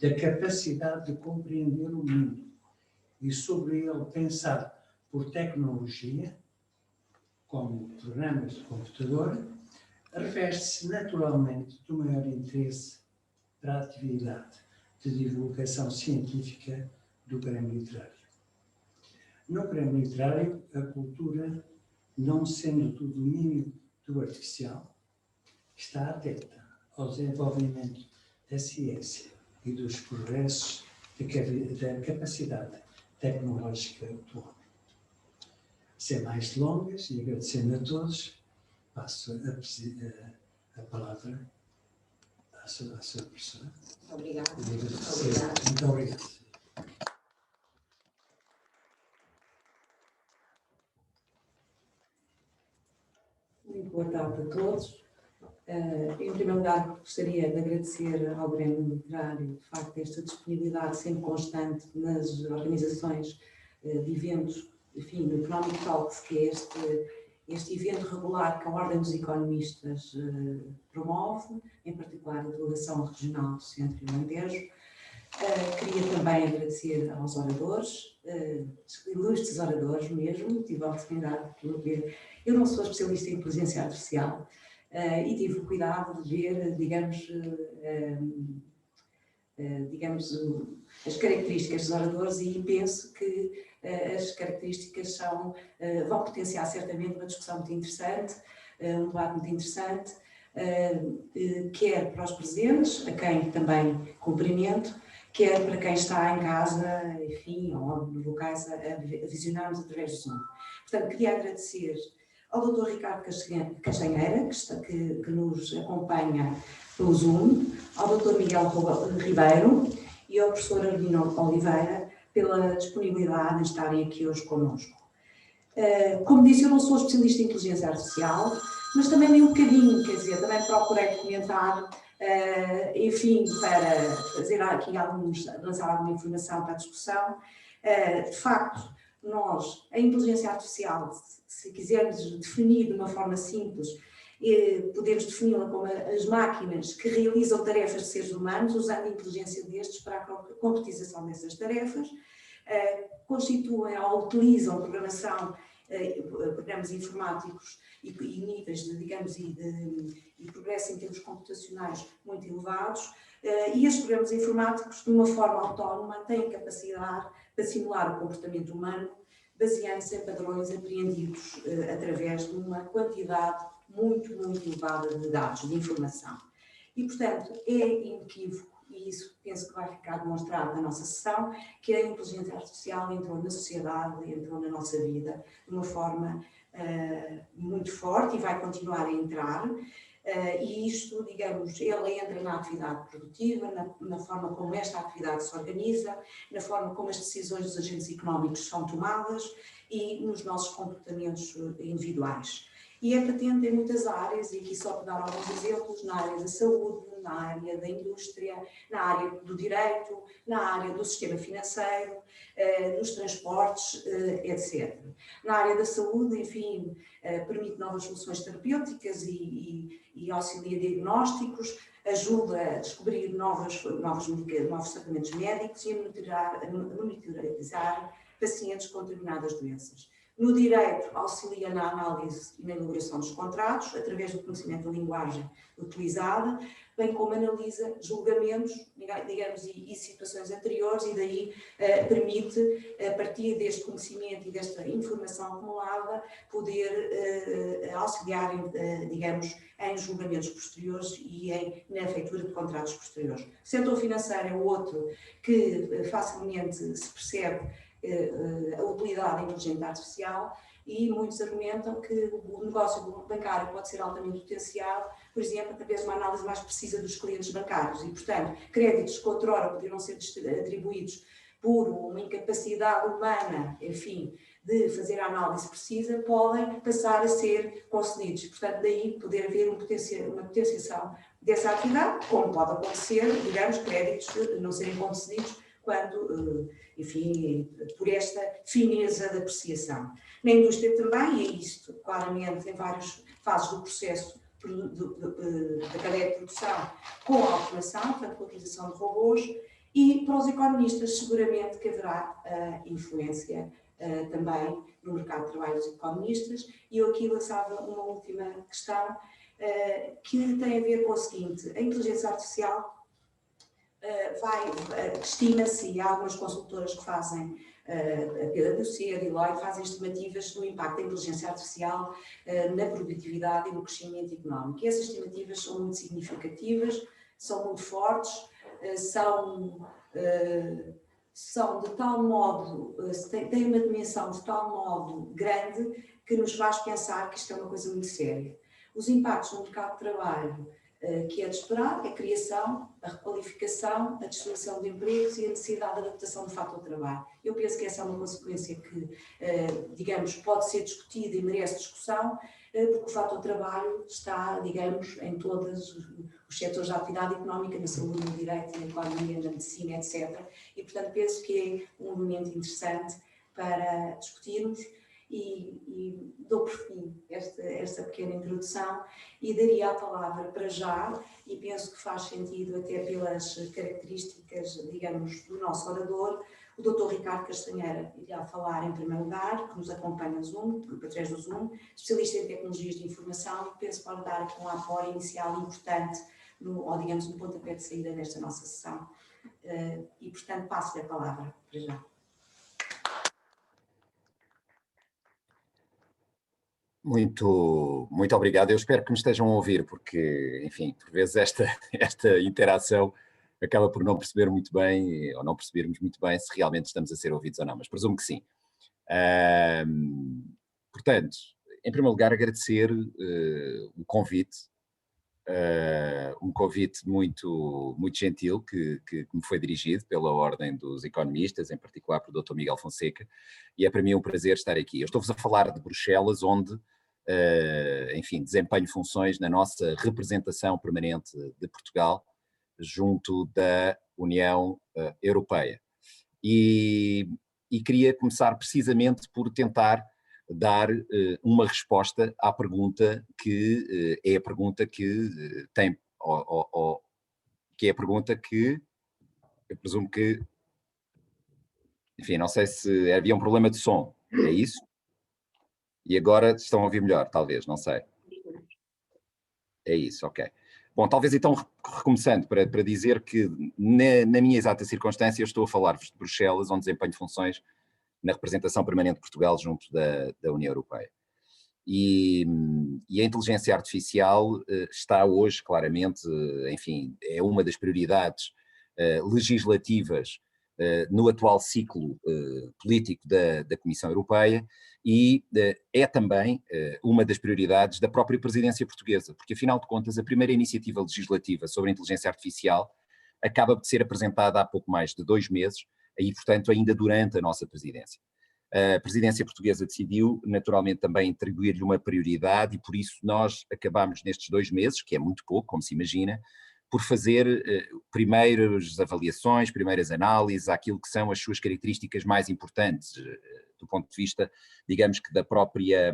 da capacidade de compreender o mundo e sobre ele pensar por tecnologia, como programas de computador, reveste-se naturalmente do maior interesse para a atividade de divulgação científica do Grêmio Literário. No Grêmio Literário, a cultura, não sendo do domínio do artificial, está atenta ao desenvolvimento da ciência e dos progressos da capacidade tecnológica do homem. Sem mais delongas e agradecendo a todos, passo a palavra à sua professora. Obrigada. Muito obrigado. Muito boa tarde a todos. Em primeiro lugar, gostaria de agradecer ao Grêmio Literário, de facto, esta disponibilidade sempre constante nas organizações de eventos, enfim, no Economic Talks, que é este evento regular que a Ordem dos Economistas promove, em particular a Delegação Regional do Centro e Alentejo. Queria também agradecer aos oradores, ilustres oradores mesmo, tive a oportunidade de ver. Eu não sou especialista em inteligência artificial e tive o cuidado de ver, digamos, as características dos oradores e penso que as características vão potenciar certamente uma discussão muito interessante, um debate muito interessante, quer para os presentes, a quem também cumprimento, quer para quem está em casa, enfim, ou nos locais a visionar-nos através do Zoom. Portanto, queria agradecer ao Dr. Ricardo Castanheira, que nos acompanha pelo Zoom, ao Dr. Miguel Ribeiro e ao professor Arlindo Oliveira pela disponibilidade em estarem aqui hoje connosco. Como disse, eu não sou especialista em inteligência artificial, mas também li um bocadinho, quer dizer, também procurei documentar, enfim, para fazer aqui lançar alguma informação para a discussão. De facto, a inteligência artificial, se quisermos definir de uma forma simples, podemos defini-la como as máquinas que realizam tarefas de seres humanos, usando a inteligência destes para a concretização dessas tarefas, constituem ou utilizam programas informáticos e níveis de, digamos, e progresso em termos computacionais muito elevados, e estes programas informáticos, de uma forma autónoma, têm capacidade para simular o comportamento humano, baseando-se em padrões apreendidos através de uma quantidade muito, muito elevada de dados, de informação. E, portanto, é inequívoco, e isso penso que vai ficar demonstrado na nossa sessão, que a inteligência artificial entrou na sociedade, entrou na nossa vida de uma forma muito forte e vai continuar a entrar. E isto, digamos, ele entra na atividade produtiva, na forma como esta atividade se organiza, na forma como as decisões dos agentes económicos são tomadas e nos nossos comportamentos individuais. E é patente em muitas áreas, e aqui só para dar alguns exemplos, na área da saúde, na área da indústria, na área do direito, na área do sistema financeiro, nos transportes, etc. Na área da saúde, enfim, permite novas soluções terapêuticas e auxilia diagnósticos, ajuda a descobrir novos tratamentos médicos e a monitorizar pacientes com determinadas doenças. No direito, auxilia na análise e na elaboração dos contratos, através do conhecimento da linguagem utilizada, bem como analisa julgamentos, digamos, e situações anteriores, e daí permite, a partir deste conhecimento e desta informação acumulada, poder auxiliar, digamos, em julgamentos posteriores e na feitura de contratos posteriores. O setor financeiro é o outro que facilmente se percebe a utilidade da inteligência artificial, e muitos argumentam que o negócio bancário pode ser altamente potenciado, por exemplo, através de uma análise mais precisa dos clientes bancários, e, portanto, créditos que outrora poderiam ser atribuídos por uma incapacidade humana, enfim, de fazer a análise precisa, podem passar a ser concedidos. Portanto, daí poder haver uma potenciação dessa atividade, como pode acontecer, digamos, créditos não serem concedidos quando, enfim, por esta fineza da apreciação. Na indústria também, e é isto claramente em várias fases do processo da cadeia de produção, com a automação, portanto, com a utilização de robôs, E para os economistas, seguramente que haverá influência também no mercado de trabalho dos economistas. E eu aqui lançava uma última questão que tem a ver com o seguinte: a inteligência artificial estima-se, e há algumas consultoras que fazem, a PwC, a Deloitte, fazem estimativas do impacto da inteligência artificial na produtividade e no crescimento económico. E essas estimativas são muito significativas, são muito fortes, são de tal modo, têm uma dimensão de tal modo grande que nos faz pensar que isto é uma coisa muito séria. Os impactos no mercado de trabalho que é de esperar, a criação, a requalificação, a destruição de empregos e a necessidade de adaptação de fato ao trabalho. Eu penso que essa é uma consequência que, digamos, pode ser discutida e merece discussão, porque o fator trabalho está, digamos, em todos os setores da atividade económica, na saúde, no direito, na economia, na medicina, etc. E, portanto, penso que é um momento interessante para discutirmos e dou por fim esta pequena introdução e daria a palavra para já, e penso que faz sentido até pelas características, digamos, do nosso orador, o Dr. Ricardo Castanheira irá falar em primeiro lugar, que nos acompanha no Zoom, através do Zoom, especialista em tecnologias de informação, e penso pode dar aqui um apoio inicial importante, ou digamos, no pontapé de saída desta nossa sessão. E, portanto, passo-lhe a palavra para já. Muito obrigado. Eu espero que me estejam a ouvir, porque, enfim, por vezes esta interação acaba por não perceber muito bem, ou não percebermos muito bem se realmente estamos a ser ouvidos ou não, mas presumo que sim. Portanto, em primeiro lugar, agradecer o convite, um convite muito gentil que me foi dirigido pela Ordem dos Economistas, em particular pelo Dr. Miguel Fonseca, e é para mim um prazer estar aqui. Eu estou-vos a falar de Bruxelas, onde, enfim, desempenho funções na nossa representação permanente de Portugal junto da União Europeia. E queria começar precisamente por tentar dar uma resposta à pergunta que é a pergunta que tem, que é a pergunta que eu presumo que, enfim, não sei se havia um problema de som, é isso? E agora estão a ouvir melhor, talvez, não sei. É isso, ok. Bom, talvez então recomeçando para dizer que na minha exata circunstância eu estou a falar-vos de Bruxelas, onde desempenho funções na representação permanente de Portugal junto da União Europeia. E a inteligência artificial está hoje claramente, enfim, é uma das prioridades legislativas no atual ciclo político da Comissão Europeia e é também uma das prioridades da própria presidência portuguesa, porque afinal de contas a primeira iniciativa legislativa sobre a inteligência artificial acaba de ser apresentada há pouco mais de 2 meses e portanto ainda durante a nossa presidência. A presidência portuguesa decidiu naturalmente também atribuir-lhe uma prioridade e por isso nós acabamos nestes 2 meses, que é muito pouco, como se imagina, por fazer primeiras avaliações, primeiras análises àquilo que são as suas características mais importantes do ponto de vista, digamos que da própria,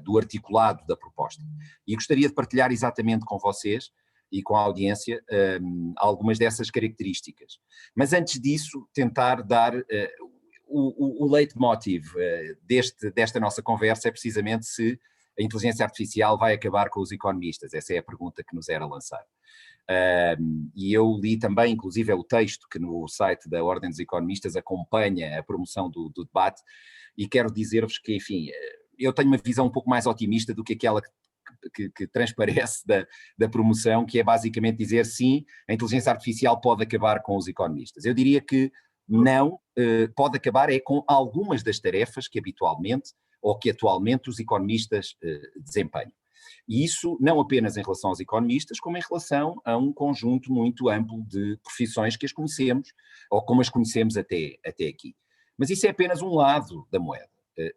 do articulado da proposta. E gostaria de partilhar exatamente com vocês e com a audiência algumas dessas características. Mas antes disso, tentar dar o leitmotiv desta nossa conversa é precisamente se a inteligência artificial vai acabar com os economistas. Essa é a pergunta que nos era lançada. E eu li também, inclusive, o texto que no site da Ordem dos Economistas acompanha a promoção do debate e quero dizer-vos que, enfim, eu tenho uma visão um pouco mais otimista do que aquela que transparece da promoção, que é basicamente dizer sim, a inteligência artificial pode acabar com os economistas. Eu diria que não, pode acabar é com algumas das tarefas que habitualmente ou que atualmente os economistas desempenham. E isso não apenas em relação aos economistas, como em relação a um conjunto muito amplo de profissões que as conhecemos, ou como as conhecemos até aqui. Mas isso é apenas um lado da moeda.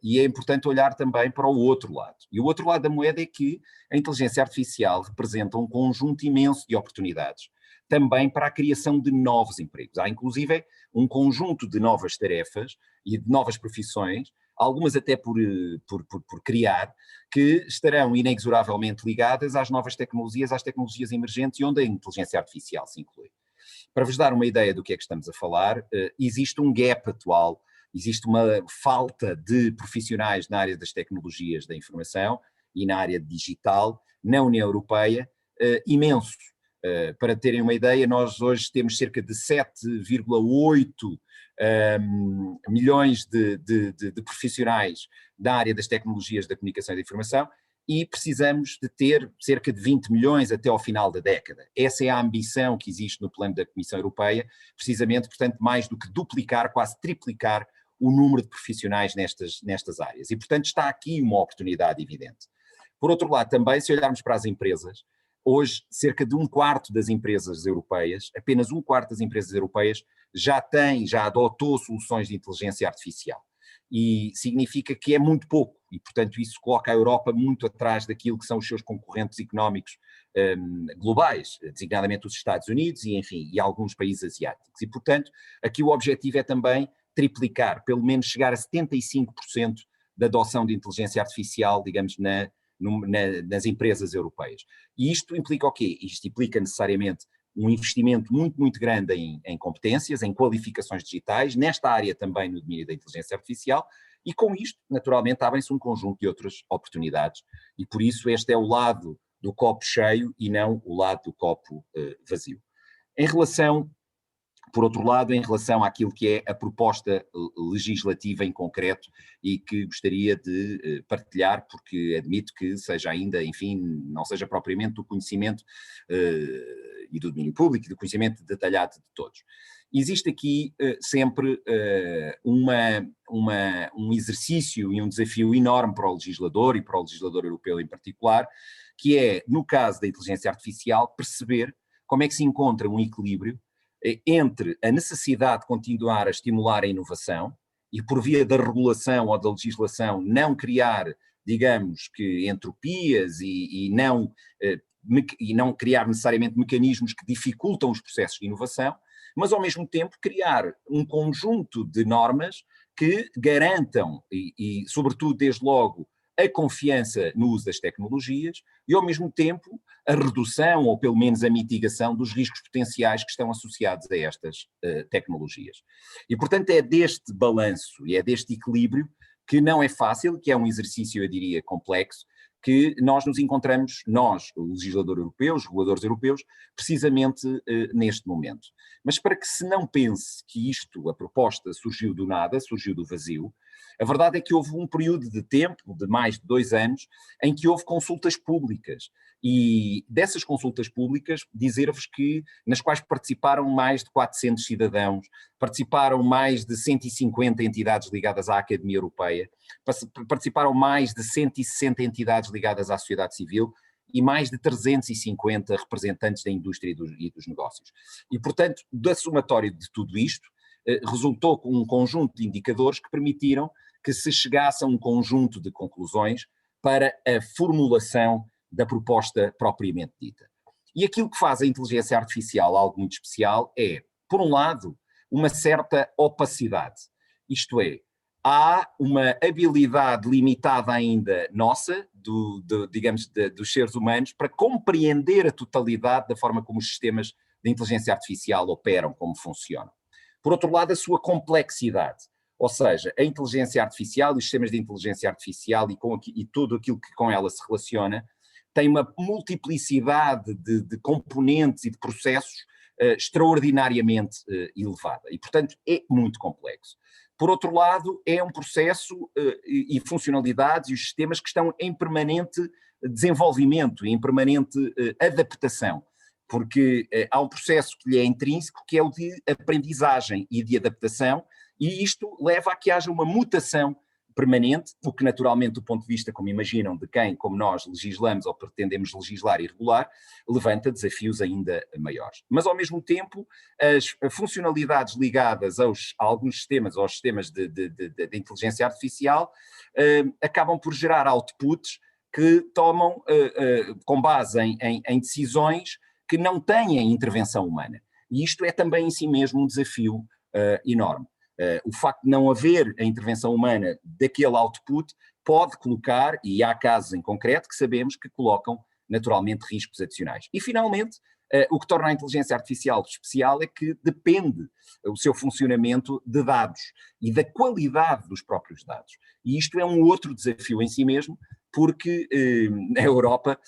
E é importante olhar também para o outro lado. E o outro lado da moeda é que a inteligência artificial representa um conjunto imenso de oportunidades, também para a criação de novos empregos. Há inclusive um conjunto de novas tarefas e de novas profissões, algumas até por criar, que estarão inexoravelmente ligadas às novas tecnologias, às tecnologias emergentes e onde a inteligência artificial se inclui. Para vos dar uma ideia do que é que estamos a falar, existe um gap atual, existe uma falta de profissionais na área das tecnologias da informação e na área digital, na União Europeia, imenso. Para terem uma ideia, nós hoje temos cerca de 7,8 milhões de profissionais da área das tecnologias da comunicação e da informação e precisamos de ter cerca de 20 milhões até ao final da década. Essa é a ambição que existe no plano da Comissão Europeia, precisamente, portanto, mais do que duplicar, quase triplicar o número de profissionais nestas áreas. E, portanto, está aqui uma oportunidade evidente. Por outro lado, também, se olharmos para as empresas, hoje, cerca de 1/4 das empresas europeias, apenas 1/4 das empresas europeias já adotou soluções de inteligência artificial. E significa que é muito pouco, e portanto isso coloca a Europa muito atrás daquilo que são os seus concorrentes económicos globais, designadamente os Estados Unidos e, enfim, e alguns países asiáticos. E portanto, aqui o objetivo é também triplicar, pelo menos chegar a 75% da adoção de inteligência artificial, digamos, nas empresas europeias. E isto implica o quê? Isto implica necessariamente um investimento muito, muito grande em competências, em qualificações digitais, nesta área também no domínio da inteligência artificial, e com isto, naturalmente, abrem-se um conjunto de outras oportunidades, e por isso este é o lado do copo cheio e não o lado do copo vazio. Por outro lado, em relação àquilo que é a proposta legislativa em concreto e que gostaria de partilhar, porque admito que seja ainda, enfim, não seja propriamente do conhecimento e do domínio público e do conhecimento detalhado de todos. Existe aqui sempre um exercício e um desafio enorme para o legislador e para o legislador europeu em particular, que é, no caso da inteligência artificial, perceber como é que se encontra um equilíbrio entre a necessidade de continuar a estimular a inovação e por via da regulação ou da legislação não criar, digamos que entropias e não criar necessariamente mecanismos que dificultam os processos de inovação, mas ao mesmo tempo criar um conjunto de normas que garantam e sobretudo desde logo a confiança no uso das tecnologias e, ao mesmo tempo, a redução ou pelo menos a mitigação dos riscos potenciais que estão associados a estas tecnologias. E, portanto, é deste balanço e é deste equilíbrio que não é fácil, que é um exercício, eu diria, complexo, que nós nos encontramos, nós, o legislador europeu, os reguladores europeus, precisamente neste momento. Mas para que se não pense que isto, a proposta, surgiu do nada, surgiu do vazio, a verdade é que houve um período de tempo, de mais de 2 anos, em que houve consultas públicas. E dessas consultas públicas, dizer-vos que nas quais participaram mais de 400 cidadãos, participaram mais de 150 entidades ligadas à Academia Europeia, participaram mais de 160 entidades ligadas à sociedade civil e mais de 350 representantes da indústria e dos negócios. E, portanto, da somatória de tudo isto, resultou com um conjunto de indicadores que permitiram que se chegasse a um conjunto de conclusões para a formulação da proposta propriamente dita. E aquilo que faz a inteligência artificial algo muito especial é, por um lado, uma certa opacidade. Isto é, há uma habilidade limitada ainda nossa, dos seres humanos, para compreender a totalidade da forma como os sistemas de inteligência artificial operam, como funcionam. Por outro lado, a sua complexidade, ou seja, a inteligência artificial e os sistemas de inteligência artificial e tudo aquilo que com ela se relaciona, tem uma multiplicidade de componentes e de processos extraordinariamente elevada e, portanto, é muito complexo. Por outro lado, é um processo e funcionalidades e os sistemas que estão em permanente desenvolvimento, em permanente adaptação. Porque há um processo que lhe é intrínseco, que é o de aprendizagem e de adaptação, e isto leva a que haja uma mutação permanente, o que naturalmente do ponto de vista, como imaginam, de quem, como nós, legislamos ou pretendemos legislar e regular, levanta desafios ainda maiores. Mas ao mesmo tempo, as funcionalidades ligadas a alguns sistemas, aos sistemas de inteligência artificial, acabam por gerar outputs que tomam com base em decisões que não têm intervenção humana. E isto é também em si mesmo um desafio enorme. O facto de não haver a intervenção humana daquele output pode colocar, e há casos em concreto que sabemos que colocam naturalmente riscos adicionais. E finalmente, O que torna a inteligência artificial especial é que depende o seu funcionamento de dados e da qualidade dos próprios dados. E isto é um outro desafio em si mesmo, porque a Europa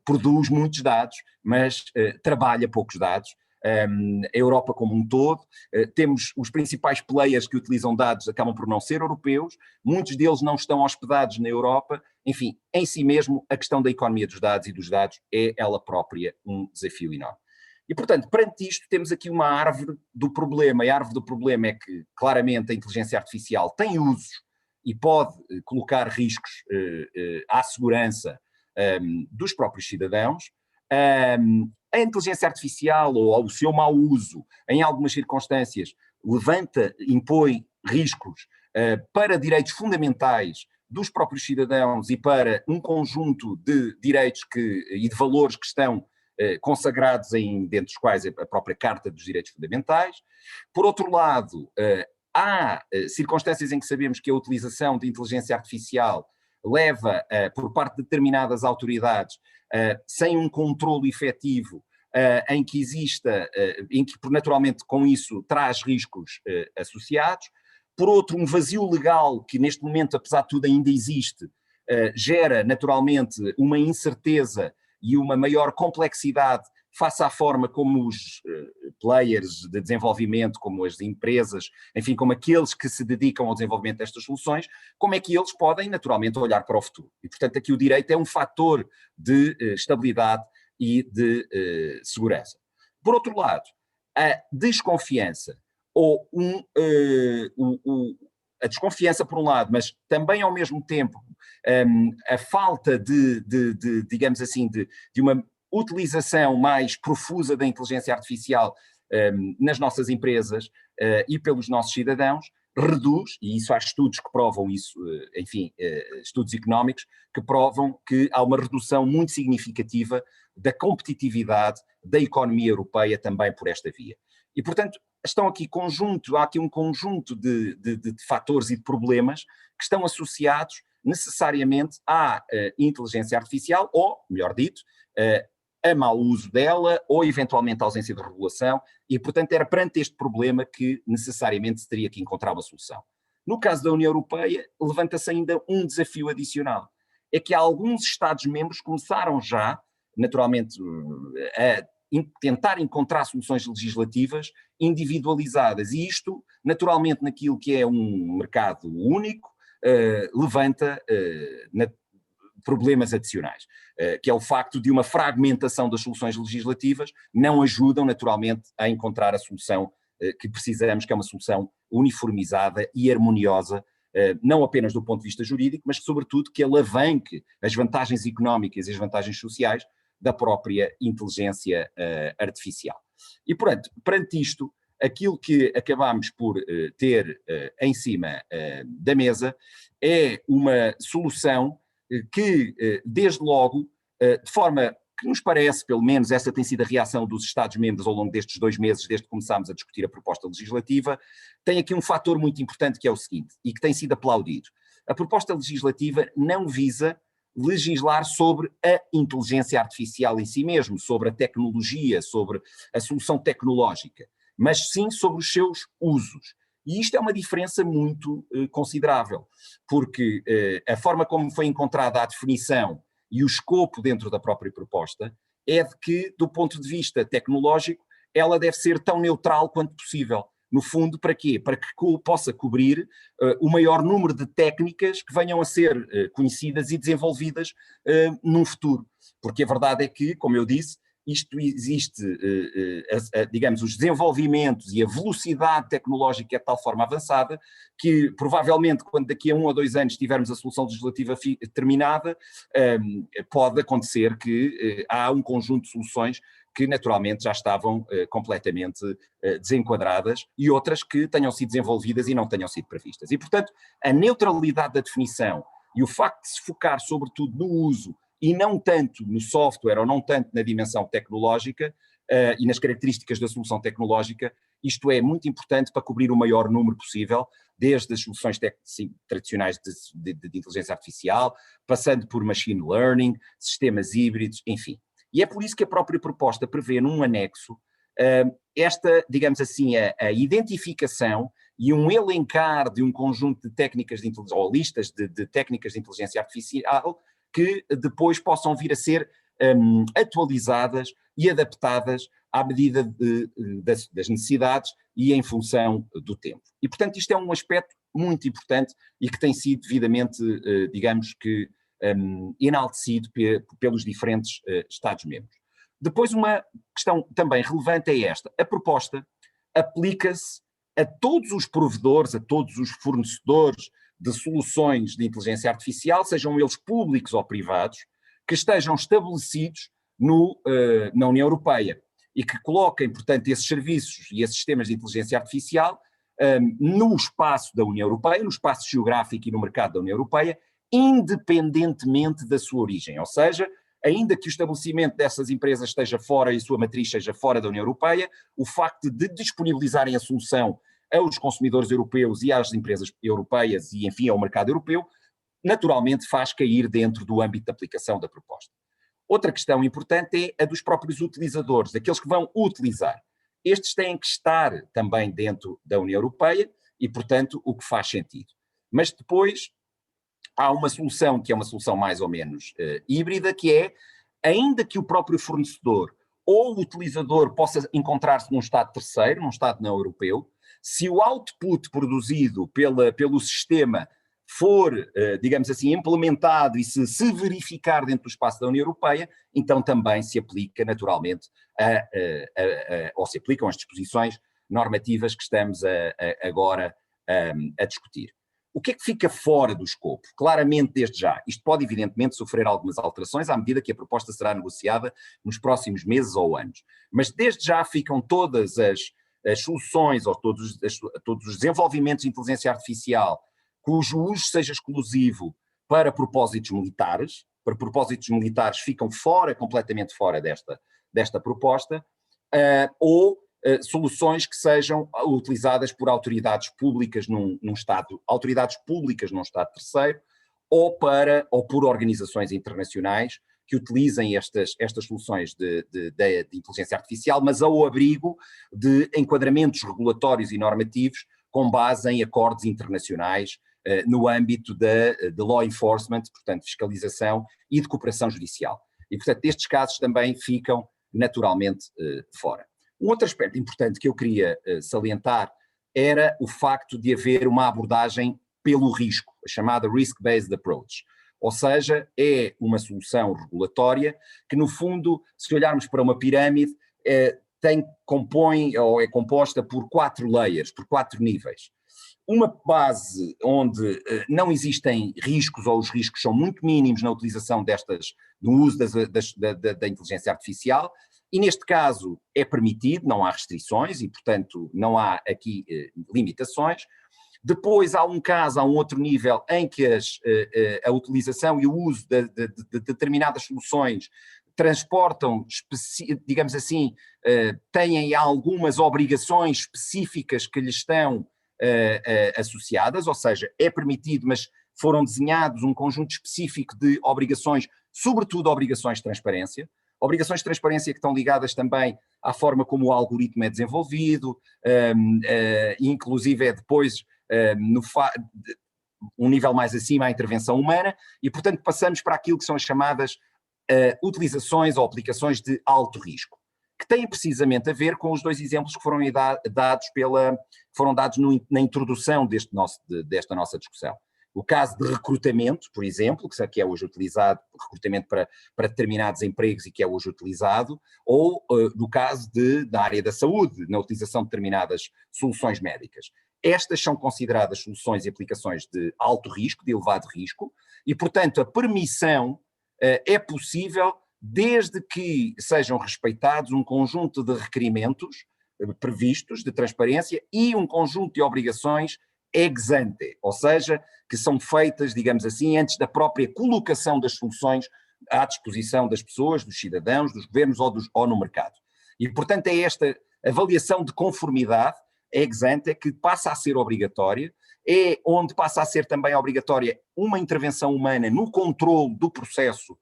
produz muitos dados, mas trabalha poucos dados. A Europa como um todo, temos os principais players que utilizam dados, acabam por não ser europeus, muitos deles não estão hospedados na Europa. Enfim, em si mesmo, a questão da economia dos dados e dos dados é ela própria um desafio enorme. E, portanto, perante isto, temos aqui uma árvore do problema, e a árvore do problema é que, claramente, a inteligência artificial tem usos e pode colocar riscos à segurança dos próprios cidadãos. A inteligência artificial ou ao seu mau uso, em algumas circunstâncias, impõe riscos para direitos fundamentais dos próprios cidadãos e para um conjunto de direitos e de valores que estão consagrados dentro dos quais a própria Carta dos Direitos Fundamentais. Por outro lado, há circunstâncias em que sabemos que a utilização de inteligência artificial leva, por parte de determinadas autoridades, sem um controle efetivo, em que naturalmente com isso traz riscos associados. Por outro, um vazio legal que neste momento, apesar de tudo, ainda existe, gera naturalmente uma incerteza e uma maior complexidade face à forma como os players de desenvolvimento, como as empresas, enfim, como aqueles que se dedicam ao desenvolvimento destas soluções, como é que eles podem naturalmente olhar para o futuro. E, portanto, aqui o direito é um fator de estabilidade e de segurança. Por outro lado, a desconfiança, ou a desconfiança por um lado, mas também ao mesmo tempo a falta digamos assim, de uma utilização mais profusa da inteligência artificial nas nossas empresas e pelos nossos cidadãos, reduz, e isso há estudos que provam isso, enfim, estudos económicos, que provam que há uma redução muito significativa da competitividade da economia europeia também por esta via. E, portanto, há aqui um conjunto de fatores e de problemas que estão associados necessariamente à inteligência artificial, ou, melhor dito, a mau uso dela, ou eventualmente a ausência de regulação, e, portanto, era perante este problema que necessariamente se teria que encontrar uma solução. No caso da União Europeia, levanta-se ainda um desafio adicional. É que alguns Estados-membros começaram já, naturalmente, a tentar encontrar soluções legislativas individualizadas, e isto, naturalmente, naquilo que é um mercado único, levanta problemas adicionais, que é o facto de uma fragmentação das soluções legislativas não ajudam, naturalmente, a encontrar a solução que precisamos, que é uma solução uniformizada e harmoniosa, não apenas do ponto de vista jurídico, mas sobretudo que alavanque as vantagens económicas e as vantagens sociais da própria inteligência artificial. E, portanto, perante isto, aquilo que acabamos por ter em cima da mesa é uma solução que, desde logo, de forma que nos parece, pelo menos essa tem sido a reação dos Estados-membros ao longo destes 2 meses, desde que começámos a discutir a proposta legislativa, tem aqui um fator muito importante que é o seguinte, e que tem sido aplaudido. A proposta legislativa não visa legislar sobre a inteligência artificial em si mesmo, sobre a tecnologia, sobre a solução tecnológica, mas sim sobre os seus usos. E isto é uma diferença muito considerável, porque a forma como foi encontrada a definição e o escopo dentro da própria proposta é de que, do ponto de vista tecnológico, ela deve ser tão neutral quanto possível. No fundo, para quê? Para que possa cobrir o maior número de técnicas que venham a ser conhecidas e desenvolvidas num futuro. Porque a verdade é que, como eu disse, isto existe, digamos, os desenvolvimentos e a velocidade tecnológica é de tal forma avançada que provavelmente quando daqui a 1 ou 2 anos tivermos a solução legislativa terminada, pode acontecer que há um conjunto de soluções que naturalmente já estavam completamente desenquadradas e outras que tenham sido desenvolvidas e não tenham sido previstas. E, portanto, a neutralidade da definição e o facto de se focar sobretudo no uso e não tanto no software ou não tanto na dimensão tecnológica e nas características da solução tecnológica, isto é muito importante para cobrir o maior número possível, desde as soluções tradicionais de inteligência artificial, passando por machine learning, sistemas híbridos, enfim. E é por isso que a própria proposta prevê num anexo esta, digamos assim, a identificação e um elencar de um conjunto de técnicas de inteligência, ou listas de técnicas de inteligência artificial que depois possam vir a ser atualizadas e adaptadas à medida das necessidades e em função do tempo. E, portanto, isto é um aspecto muito importante e que tem sido devidamente, digamos que, enaltecido pelos diferentes Estados-membros. Depois, uma questão também relevante é esta. A proposta aplica-se a todos os provedores, a todos os fornecedores de soluções de inteligência artificial, sejam eles públicos ou privados, que estejam estabelecidos na União Europeia e que coloquem, portanto, esses serviços e esses sistemas de inteligência artificial no espaço da União Europeia, no espaço geográfico e no mercado da União Europeia, independentemente da sua origem, ou seja, ainda que o estabelecimento dessas empresas esteja fora e a sua matriz esteja fora da União Europeia, o facto de disponibilizarem a solução aos consumidores europeus e às empresas europeias e, enfim, ao mercado europeu, naturalmente faz cair dentro do âmbito de aplicação da proposta. Outra questão importante é a dos próprios utilizadores, daqueles que vão utilizar. Estes têm que estar também dentro da União Europeia e, portanto, o que faz sentido. Mas depois há uma solução que é uma solução mais ou menos híbrida, que é, ainda que o próprio fornecedor ou o utilizador possa encontrar-se num Estado terceiro, num Estado não europeu, se o output produzido pelo sistema for, digamos assim, implementado e se verificar dentro do espaço da União Europeia, então também se aplica naturalmente ou se aplicam as disposições normativas que estamos agora a discutir. O que é que fica fora do escopo? Claramente, desde já, isto pode evidentemente sofrer algumas alterações à medida que a proposta será negociada nos próximos meses ou anos, mas desde já ficam todas as soluções ou todos os desenvolvimentos de inteligência artificial cujo uso seja exclusivo para propósitos militares ficam completamente fora desta proposta, ou soluções que sejam utilizadas por autoridades públicas autoridades públicas num Estado terceiro, ou por organizações internacionais que utilizem estas soluções de inteligência artificial, mas ao abrigo de enquadramentos regulatórios e normativos com base em acordos internacionais no âmbito de law enforcement, portanto, fiscalização e de cooperação judicial. E, portanto, estes casos também ficam naturalmente fora. Um outro aspecto importante que eu queria salientar era o facto de haver uma abordagem pelo risco, a chamada risk-based approach. Ou seja, é uma solução regulatória que, no fundo, se olharmos para uma pirâmide, compõe ou é composta por 4 layers, por 4 níveis. Uma base onde não existem riscos ou os riscos são muito mínimos na utilização no uso da inteligência artificial, e neste caso é permitido, não há restrições e, portanto, não há aqui limitações. Depois há um outro nível em que a utilização e o uso de determinadas soluções transportam, digamos assim, têm algumas obrigações específicas que lhes estão associadas, ou seja, é permitido, mas foram desenhados um conjunto específico de obrigações, sobretudo obrigações de transparência que estão ligadas também à forma como o algoritmo é desenvolvido, inclusive depois um nível mais acima à intervenção humana, e portanto passamos para aquilo que são as chamadas utilizações ou aplicações de alto risco, que têm precisamente a ver com os 2 exemplos que foram dados na introdução desta nossa discussão. O caso de recrutamento, por exemplo, que é hoje utilizado, recrutamento para determinados empregos e que é hoje utilizado, ou no caso da área da saúde, na utilização de determinadas soluções médicas. Estas são consideradas soluções e aplicações de alto risco, de elevado risco, e, portanto, a permissão é possível desde que sejam respeitados um conjunto de requerimentos previstos de transparência e um conjunto de obrigações ex ante, ou seja, que são feitas, digamos assim, antes da própria colocação das soluções à disposição das pessoas, dos cidadãos, dos governos ou no mercado. E, portanto, é esta avaliação de conformidade ex ante que passa a ser obrigatória, é onde passa a ser também obrigatória uma intervenção humana no controle do processo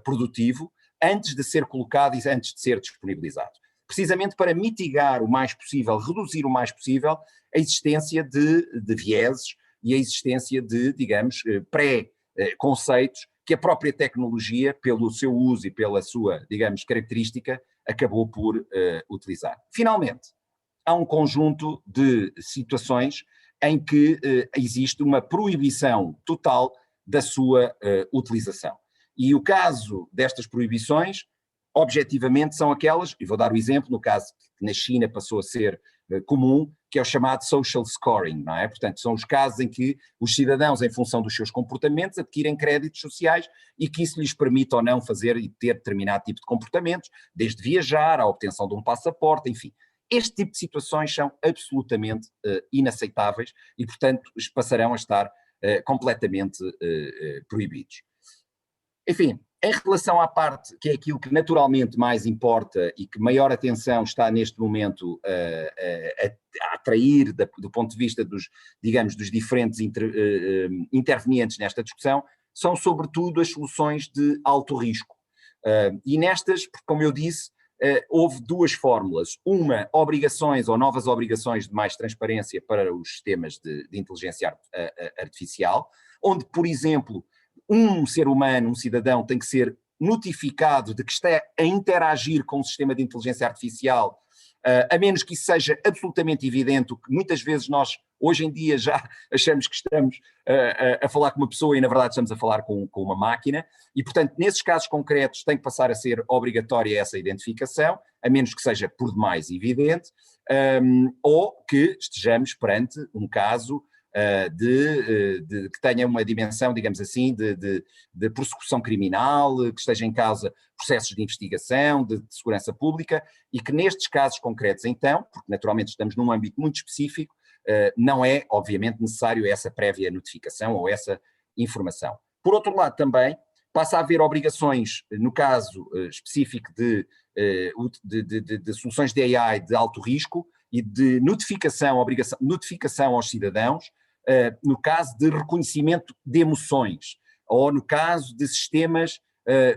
produtivo, antes de ser colocado e antes de ser disponibilizado. Precisamente para mitigar o mais possível, reduzir o mais possível a existência de vieses e a existência de, digamos, pré-conceitos que a própria tecnologia, pelo seu uso e pela sua, digamos, característica, acabou por utilizar. Finalmente, há um conjunto de situações em que existe uma proibição total da sua utilização. E o caso destas proibições, objetivamente, são aquelas, e vou dar o exemplo, no caso que na China passou a ser comum, que é o chamado social scoring, não é? Portanto, são os casos em que os cidadãos, em função dos seus comportamentos, adquirem créditos sociais e que isso lhes permite ou não fazer e ter determinado tipo de comportamentos, desde viajar à obtenção de um passaporte, enfim. Este tipo de situações são absolutamente inaceitáveis e, portanto, passarão a estar completamente proibidos. Enfim, em relação à parte que é aquilo que naturalmente mais importa e que maior atenção está neste momento a atrair do ponto de vista dos, digamos, dos diferentes intervenientes nesta discussão, são sobretudo as soluções de alto risco. E nestas, como eu disse, houve duas fórmulas. Uma, obrigações ou novas obrigações de mais transparência para os sistemas de inteligência artificial, onde, por exemplo, um ser humano, um cidadão, tem que ser notificado de que está a interagir com o sistema de inteligência artificial, a menos que isso seja absolutamente evidente, o que muitas vezes nós, hoje em dia, já achamos que estamos a falar com uma pessoa e, na verdade, estamos a falar com uma máquina, e, portanto, nesses casos concretos tem que passar a ser obrigatória essa identificação, a menos que seja por demais evidente, ou que estejamos perante um caso que tenha uma dimensão, digamos assim, de persecução criminal, que esteja em causa processos de investigação, de segurança pública, e que nestes casos concretos, então, porque naturalmente estamos num âmbito muito específico, não é, obviamente, necessário essa prévia notificação ou essa informação. Por outro lado, também, passa a haver obrigações, no caso específico de soluções de AI de alto risco e de notificação aos cidadãos, no caso de reconhecimento de emoções, ou no caso de sistemas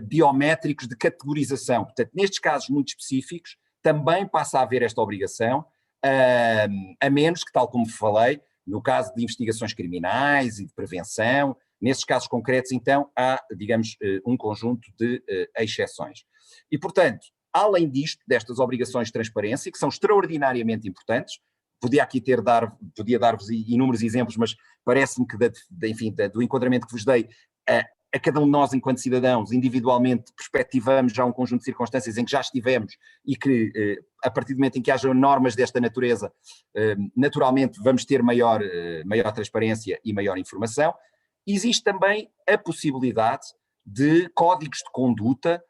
biométricos de categorização. Portanto, nestes casos muito específicos, também passa a haver esta obrigação, a menos que, tal como falei, no caso de investigações criminais e de prevenção, nesses casos concretos, então, há, digamos, um conjunto de exceções. E, portanto, além disto, destas obrigações de transparência, que são extraordinariamente importantes, podia dar-vos inúmeros exemplos, mas parece-me que, do enquadramento que vos dei, a cada um de nós, enquanto cidadãos, individualmente, perspectivamos já um conjunto de circunstâncias em que já estivemos e que, a partir do momento em que haja normas desta natureza, naturalmente vamos ter maior transparência e maior informação. Existe também a possibilidade de códigos de conduta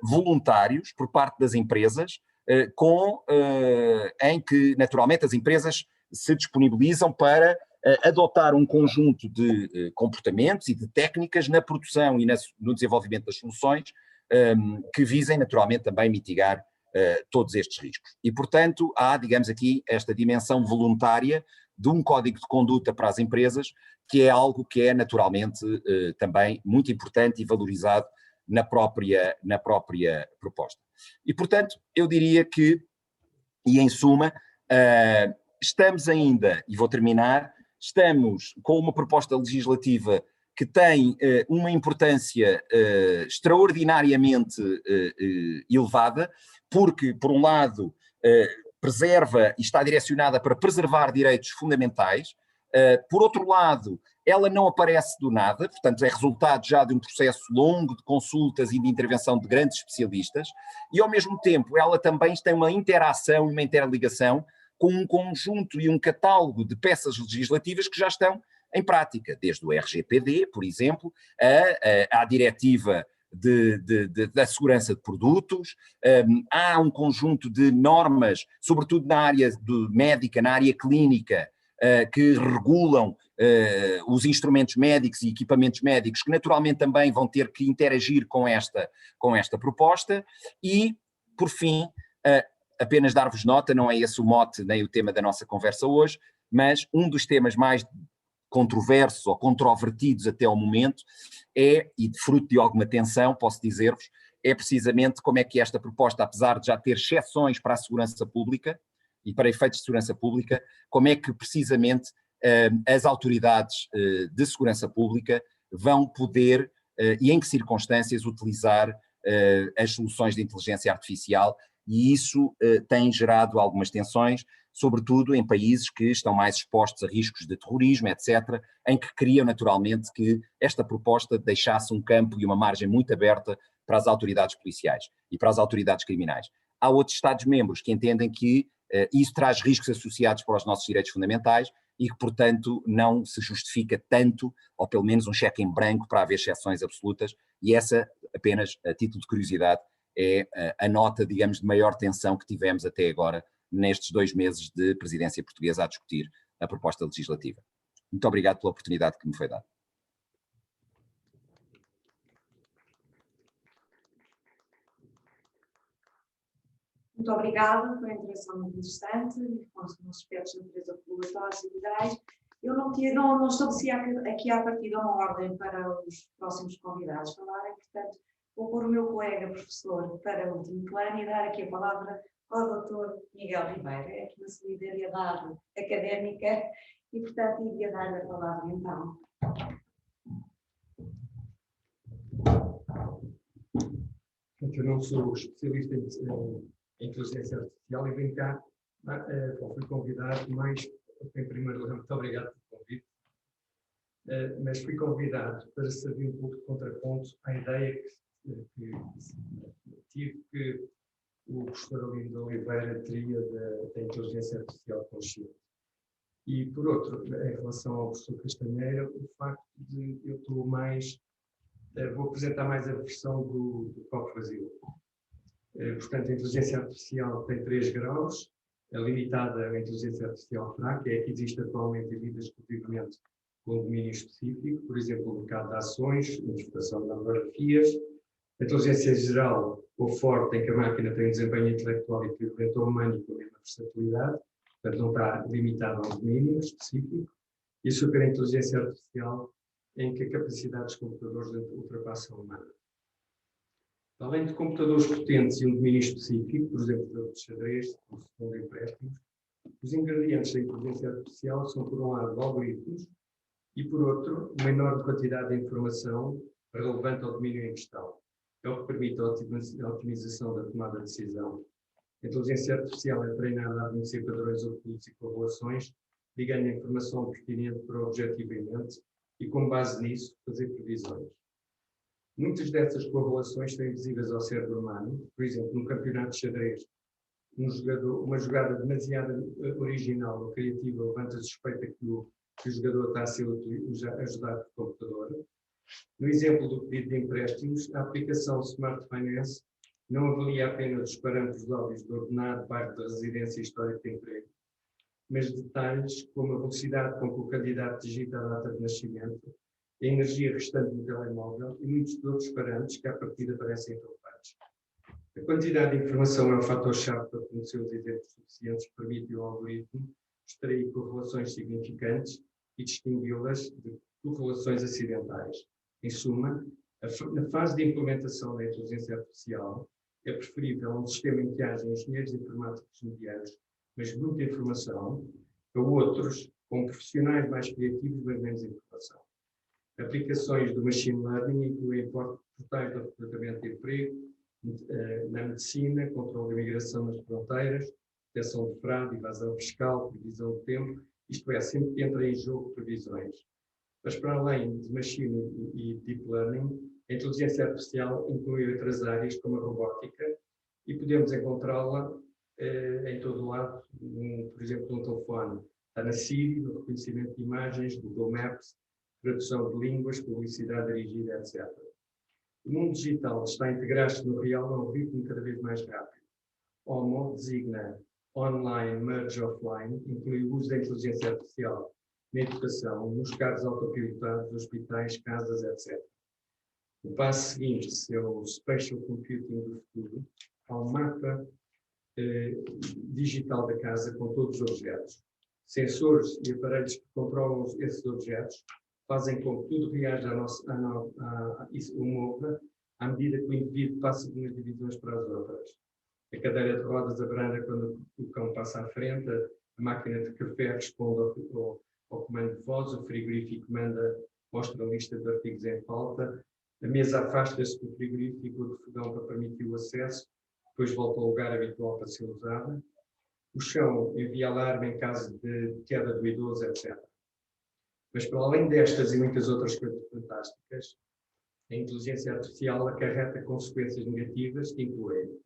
voluntários por parte das empresas, em que, naturalmente, as empresas se disponibilizam para adotar um conjunto de comportamentos e de técnicas na produção e no desenvolvimento das soluções que visem, naturalmente, também mitigar todos estes riscos. E, portanto, há, digamos aqui, esta dimensão voluntária de um código de conduta para as empresas, que é algo que é, naturalmente, também muito importante e valorizado na própria proposta. E, portanto, eu diria que, e em suma, estamos ainda, e vou terminar, estamos com uma proposta legislativa que tem uma importância extraordinariamente elevada, porque, por um lado, preserva e está direcionada para preservar direitos fundamentais, por outro lado, ela não aparece do nada, portanto é resultado já de um processo longo de consultas e de intervenção de grandes especialistas, e ao mesmo tempo ela também tem uma interação e uma interligação com um conjunto e um catálogo de peças legislativas que já estão em prática, desde o RGPD, por exemplo, à diretiva da segurança de produtos, há um conjunto de normas, sobretudo na área médica, na área clínica, que regulam os instrumentos médicos e equipamentos médicos, que naturalmente também vão ter que interagir com esta proposta. E, por fim, apenas dar-vos nota, não é esse o mote nem o tema da nossa conversa hoje, mas um dos temas mais controversos ou controvertidos até ao momento e de fruto de alguma tensão, posso dizer-vos, é precisamente como é que esta proposta, apesar de já ter exceções para a segurança pública e para efeitos de segurança pública, como é que precisamente as autoridades de segurança pública vão poder, e em que circunstâncias, utilizar as soluções de inteligência artificial, e isso tem gerado algumas tensões, sobretudo em países que estão mais expostos a riscos de terrorismo, etc., em que queriam naturalmente que esta proposta deixasse um campo e uma margem muito aberta para as autoridades policiais e para as autoridades criminais. Há outros Estados-membros que entendem que isso traz riscos associados para os nossos direitos fundamentais e que, portanto, não se justifica tanto, ou pelo menos um cheque em branco para haver exceções absolutas, e essa, apenas a título de curiosidade, é a nota, digamos, de maior tensão que tivemos até agora nestes 2 meses de presidência portuguesa a discutir a proposta legislativa. Muito obrigado pela oportunidade que me foi dada. Muito obrigada, foi uma interação muito interessante, com os aspectos da natureza regulatórios e legais. Eu não estabeleci aqui à partida uma ordem para os próximos convidados falarem, portanto, vou pôr o meu colega professor para o último plano e dar aqui a palavra ao Dr. Miguel Ribeiro, é aqui na solidariedade académica, e, portanto, ia dar a palavra então. Eu não sou especialista em inteligência artificial e venho cá, fui convidado mais, em primeiro lugar, muito obrigado pelo convite, mas fui convidado para servir um pouco de contraponto à ideia que tive que o professor Alino de Oliveira teria da inteligência artificial consciente. E, por outro, em relação ao professor Castanheira, o facto de eu estou mais, vou apresentar mais a versão do copo vazio. Portanto, a inteligência artificial tem 3 graus, a limitada à inteligência artificial fraca, é a que existe atualmente e lida exclusivamente com um domínio específico, por exemplo, o mercado de ações, interpretação de algoritmias. A inteligência geral, ou forte, em que a máquina tem um desempenho intelectual equivalente ao humano e com a mesma versatilidade, portanto não está limitada a um domínio específico. E a superinteligência artificial, em que a capacidade dos computadores ultrapassa a humana. Além de computadores potentes e um domínio específico, por exemplo, de xadrez, ou segundo empréstimos, os ingredientes da inteligência artificial são, por um lado, algoritmos e, por outro, uma enorme quantidade de informação relevante ao domínio em questão. É o que permite a otimização da tomada de decisão. A inteligência artificial é treinada a reconhecer padrões ocultos e correlações, ligando a informação pertinente para o objetivo em mente e, com base nisso, fazer previsões. Muitas dessas correlações são invisíveis ao cérebro humano. Por exemplo, no campeonato de xadrez, uma jogada demasiado original ou criativa levanta a suspeita que o jogador está a ser ajudado por computador. No exemplo do pedido de empréstimos, a aplicação Smart Finance não avalia apenas os parâmetros óbvios de ordenado, bairro de residência e história de emprego, mas detalhes como a velocidade com que o candidato digita a data de nascimento, a energia restante no telemóvel e muitos outros parâmetros que à partida parecem relevantes. A quantidade de informação é um fator-chave para conhecer os exemplos suficientes que permitem ao algoritmo extrair correlações significantes e distingui-las de correlações acidentais. Em suma, na fase de implementação da inteligência artificial, é preferível um sistema em que haja engenheiros informáticos medianos, mas muita informação, a outros com profissionais mais criativos, mas menos informação. Aplicações do machine learning incluem portais de recrutamento de emprego, na medicina, controle da imigração nas fronteiras, proteção de fraude, evasão fiscal, previsão de tempo, isto é, sempre que entra em jogo previsões. Mas para além de machine e deep learning, a inteligência artificial inclui outras áreas como a robótica e podemos encontrá-la em todo o lado, por exemplo, no telefone. Está na Siri, no reconhecimento de imagens, Google Maps, tradução de línguas, publicidade dirigida, etc. O mundo digital está a integrar-se no real a um ritmo cada vez mais rápido. HOMO designa online, merge offline, inclui o uso da inteligência artificial na educação, nos carros autopilotados, hospitais, casas, etc. O passo seguinte é o Spatial Computing do futuro. Há um mapa digital da casa com todos os objetos. Sensores e aparelhos que controlam esses objetos fazem com que tudo reaja à medida que o indivíduo passa de umas divisões para as outras. A cadeira de rodas abranda quando o cão passa à frente, a máquina de café responde ao comando de voz, o frigorífico mostra a lista de artigos em falta, a mesa afasta-se do frigorífico ou do fogão para permitir o acesso, depois volta ao lugar habitual para ser usada. O chão envia alarme em caso de queda do idoso, etc. Mas, para além destas e muitas outras coisas fantásticas, a inteligência artificial acarreta consequências negativas que incluem,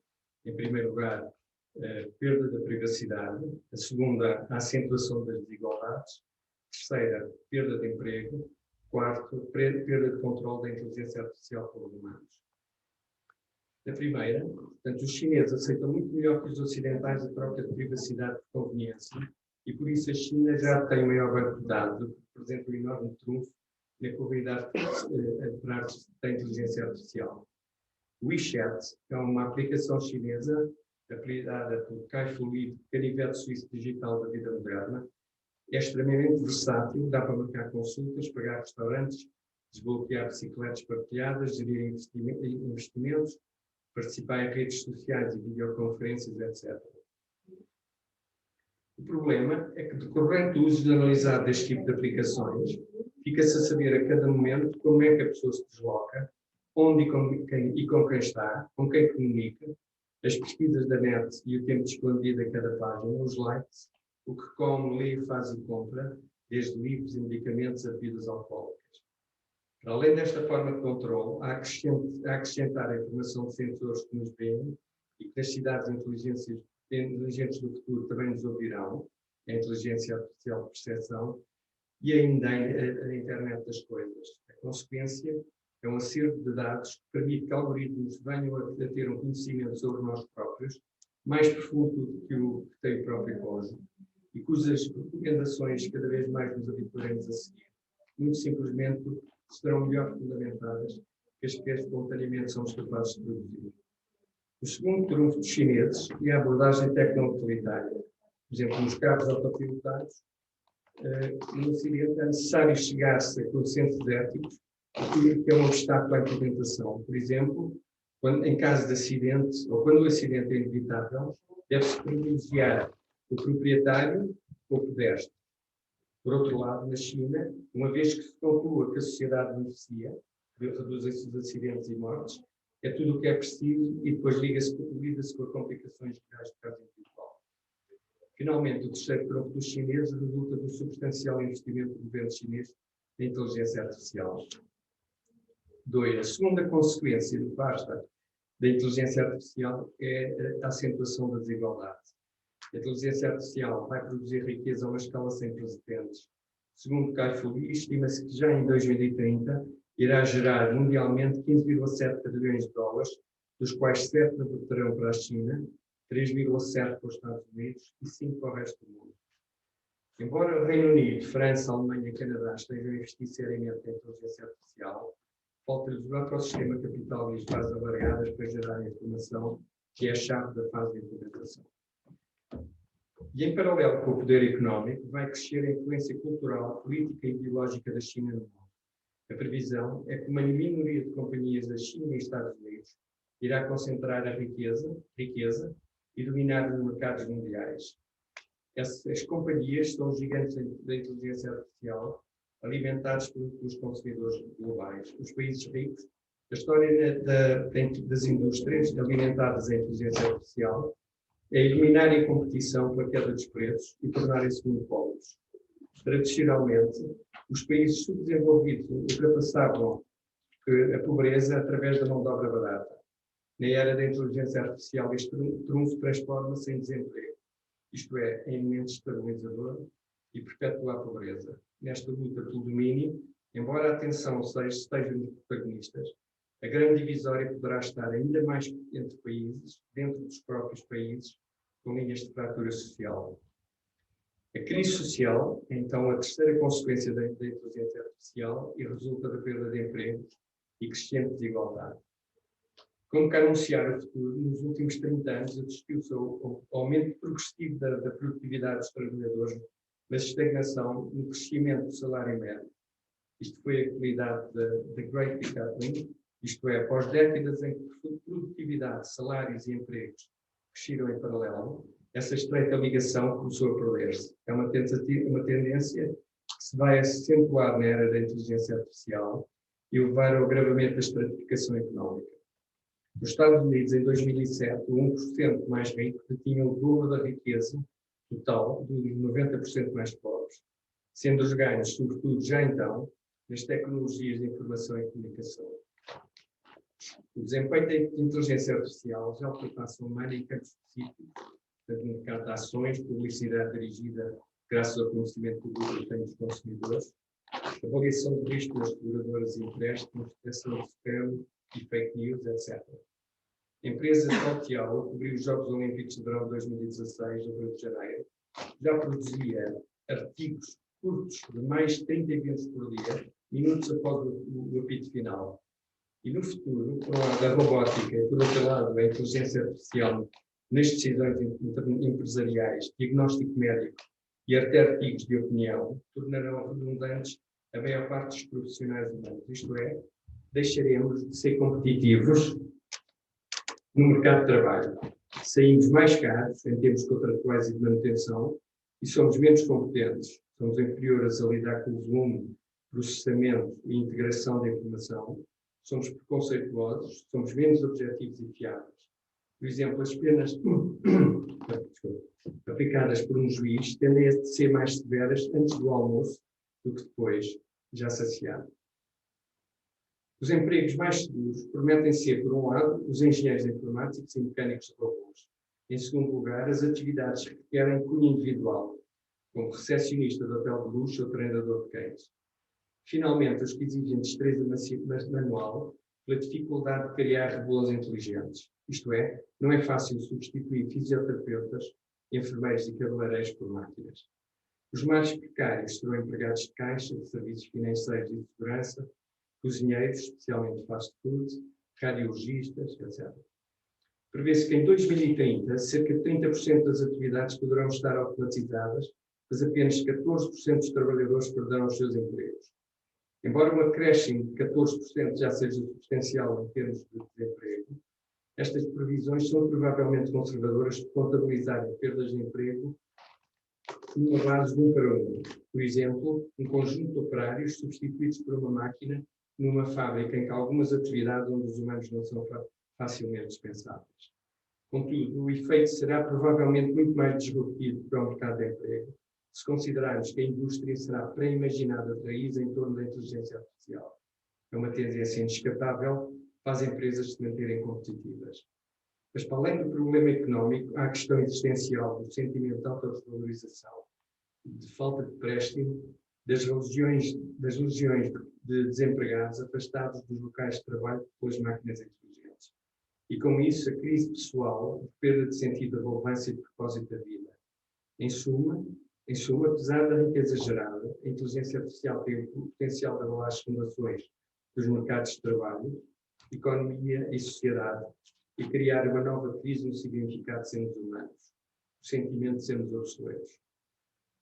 em primeiro lugar, a perda da privacidade, a segunda, a acentuação das desigualdades, terceira, perda de emprego, quarto, perda de controle da inteligência artificial pelos humanos. A primeira, portanto, os chineses aceitam muito melhor que os ocidentais a troca de privacidade por conveniência e por isso a China já tem o maior banco de dados, representa um enorme trunfo na corrida da inteligência artificial. O WeChat é uma aplicação chinesa apelidada por Kai Fu Li, canivete suíço digital da vida moderna. É extremamente versátil, dá para marcar consultas, pagar restaurantes, desbloquear bicicletas partilhadas, gerir investimentos, participar em redes sociais e videoconferências, etc. O problema é que, decorrente do uso generalizado deste tipo de aplicações, fica-se a saber a cada momento como é que a pessoa se desloca, onde e com quem está, com quem comunica, as pesquisas da net e o tempo disponível a cada página, os likes, o que come, lê, faz e compra, desde livros e medicamentos a bebidas alcoólicas. Para além desta forma de controle, há a acrescentar a informação de sensores que nos veem e que nas cidades inteligentes do futuro também nos ouvirão, a inteligência artificial de percepção, e ainda a internet das coisas. A consequência é um acervo de dados que permite que algoritmos venham a ter um conhecimento sobre nós próprios mais profundo do que o que tem o próprio código e cujas recomendações cada vez mais nos habituaremos a seguir. Muito simplesmente serão melhor fundamentadas que as que espontaneamente somos capazes de produzir. O segundo trunfo dos chineses é a abordagem tecno-utilitária. Por exemplo, nos carros autopilotados, no Ocidente é necessário chegar-se a consensos éticos que é um obstáculo à implementação. Por exemplo, em caso de acidente, ou quando o acidente é inevitável, deve-se privilegiar o proprietário ou o pedestre. Por outro lado, na China, uma vez que se conclua que a sociedade beneficia, reduzem-se os acidentes e mortes, é tudo o que é preciso e depois lida-se com as complicações gerais do caso individual. Finalmente, o terceiro trunfo dos chineses resulta do substancial investimento do governo chinês em inteligência artificial. 2. A segunda consequência nefasta da inteligência artificial é a acentuação da desigualdade. A inteligência artificial vai produzir riqueza a uma escala sem precedentes. Segundo Kai Fu Li, estima-se que já em 2030 irá gerar mundialmente 15,7 trilhões de dólares, dos quais 7 reverterão para a China, 3,7 para os Estados Unidos e 5 para o resto do mundo. Embora o Reino Unido, França, Alemanha e Canadá estejam a investir seriamente em inteligência artificial, falta-lhes o ecossistema capital e as bases alargadas para gerar a informação, que é a chave da fase de implementação. E em paralelo com o poder económico, vai crescer a influência cultural, política e ideológica da China no mundo. A previsão é que uma minoria de companhias da China e Estados Unidos irá concentrar a riqueza e dominar os mercados mundiais. As companhias são gigantes da inteligência artificial, alimentados pelos consumidores globais. Os países ricos, a história das indústrias alimentadas em inteligência artificial é eliminarem a competição pela queda dos preços e tornarem-se monopólios. Tradicionalmente, os países subdesenvolvidos ultrapassavam a pobreza através da mão de obra barata. Na era da inteligência artificial, este trunfo transforma-se em desemprego, isto é, em elemento estabilizador e perpetua a pobreza. Nesta luta pelo domínio, embora a atenção esteja nos protagonistas, a grande divisória poderá estar ainda mais entre países, dentro dos próprios países, com linhas de fratura social. A crise social é, então, a terceira consequência da inteligência artificial e resulta da perda de empregos e crescente desigualdade. Como que anunciar o futuro, nos últimos 30 anos assistiu-se ao aumento progressivo da produtividade dos trabalhadores, mas estagnação no crescimento do salário médio. Isto foi a qualidade da Great Decoupling, Isto é, após décadas em que produtividade, salários e empregos cresceram em paralelo, essa estreita ligação começou a perder-se. É uma tendência que se vai acentuar na era da inteligência artificial e levar ao agravamento da estratificação económica. Nos Estados Unidos, em 2007, o 1% mais rico detinha o dobro da riqueza total dos 90% mais pobres, sendo os ganhos, sobretudo já então, nas tecnologias de informação e comunicação. O desempenho da inteligência artificial já ultrapassa a humana em campos específicos, no mercado de ações, publicidade dirigida graças ao conhecimento público que tem dos consumidores, avaliação de risco das seguradoras e empréstimos, detecção de spam e fake news, etc. A empresa Toutiao, que cobriu os Jogos Olímpicos de Verão de 2016, no Rio de Janeiro, já produzia artigos curtos de mais de 30 eventos por dia, minutos após o apito final. E no futuro, por um lado a robótica e por outro lado a inteligência artificial nas decisões empresariais, diagnóstico médico e até artigos de opinião, tornarão redundantes a maior parte dos profissionais humanos. Isto é, deixaremos de ser competitivos no mercado de trabalho. Saímos mais caros em termos contratuais e de manutenção e somos menos competentes. Somos inferiores a lidar com o volume, processamento e integração da informação. Somos preconceituosos, somos menos objetivos e fiáveis. Por exemplo, as penas aplicadas por um juiz tendem a ser mais severas antes do almoço do que depois, já saciado. Os empregos mais seguros prometem ser, por um lado, os engenheiros informáticos e mecânicos de robôs. Em segundo lugar, as atividades que requerem cunho individual, como recepcionista de hotel de luxo ou treinador de cães. Finalmente, os que exigem destreza manual pela dificuldade de criar robôs inteligentes. Isto é, não é fácil substituir fisioterapeutas, enfermeiros e cabeleireiros por máquinas. Os mais precários serão empregados de caixa, de serviços financeiros e de segurança, cozinheiros, especialmente fast food, radiologistas, etc. Prevê-se que em 2030, cerca de 30% das atividades poderão estar automatizadas, mas apenas 14% dos trabalhadores perderão os seus empregos. Embora um acréscimo de 14% já seja substancial em termos de desemprego, estas previsões são provavelmente conservadoras por contabilizarem perdas de emprego numa base de 1 para 1. Por exemplo, um conjunto de operários substituídos por uma máquina numa fábrica em que algumas atividades onde os humanos não são facilmente dispensáveis. Contudo, o efeito será provavelmente muito mais disruptivo para o mercado de emprego, se considerarmos que a indústria será pré-imaginada de raiz em torno da inteligência artificial. É uma tendência inescapável para as empresas se manterem competitivas. Mas, para além do problema económico, há a questão existencial do sentimento de autovalorização, de falta de préstimo, das legiões de desempregados afastados dos locais de trabalho pelas máquinas inteligentes. E, com isso, a crise pessoal, de perda de sentido da relevância e de propósito da vida. Em suma, apesar da riqueza gerada, a inteligência artificial tem o potencial de abalar as fundações dos mercados de trabalho, economia e sociedade e criar uma nova crise no significado de sermos humanos, o sentimento de sermos obsoletos.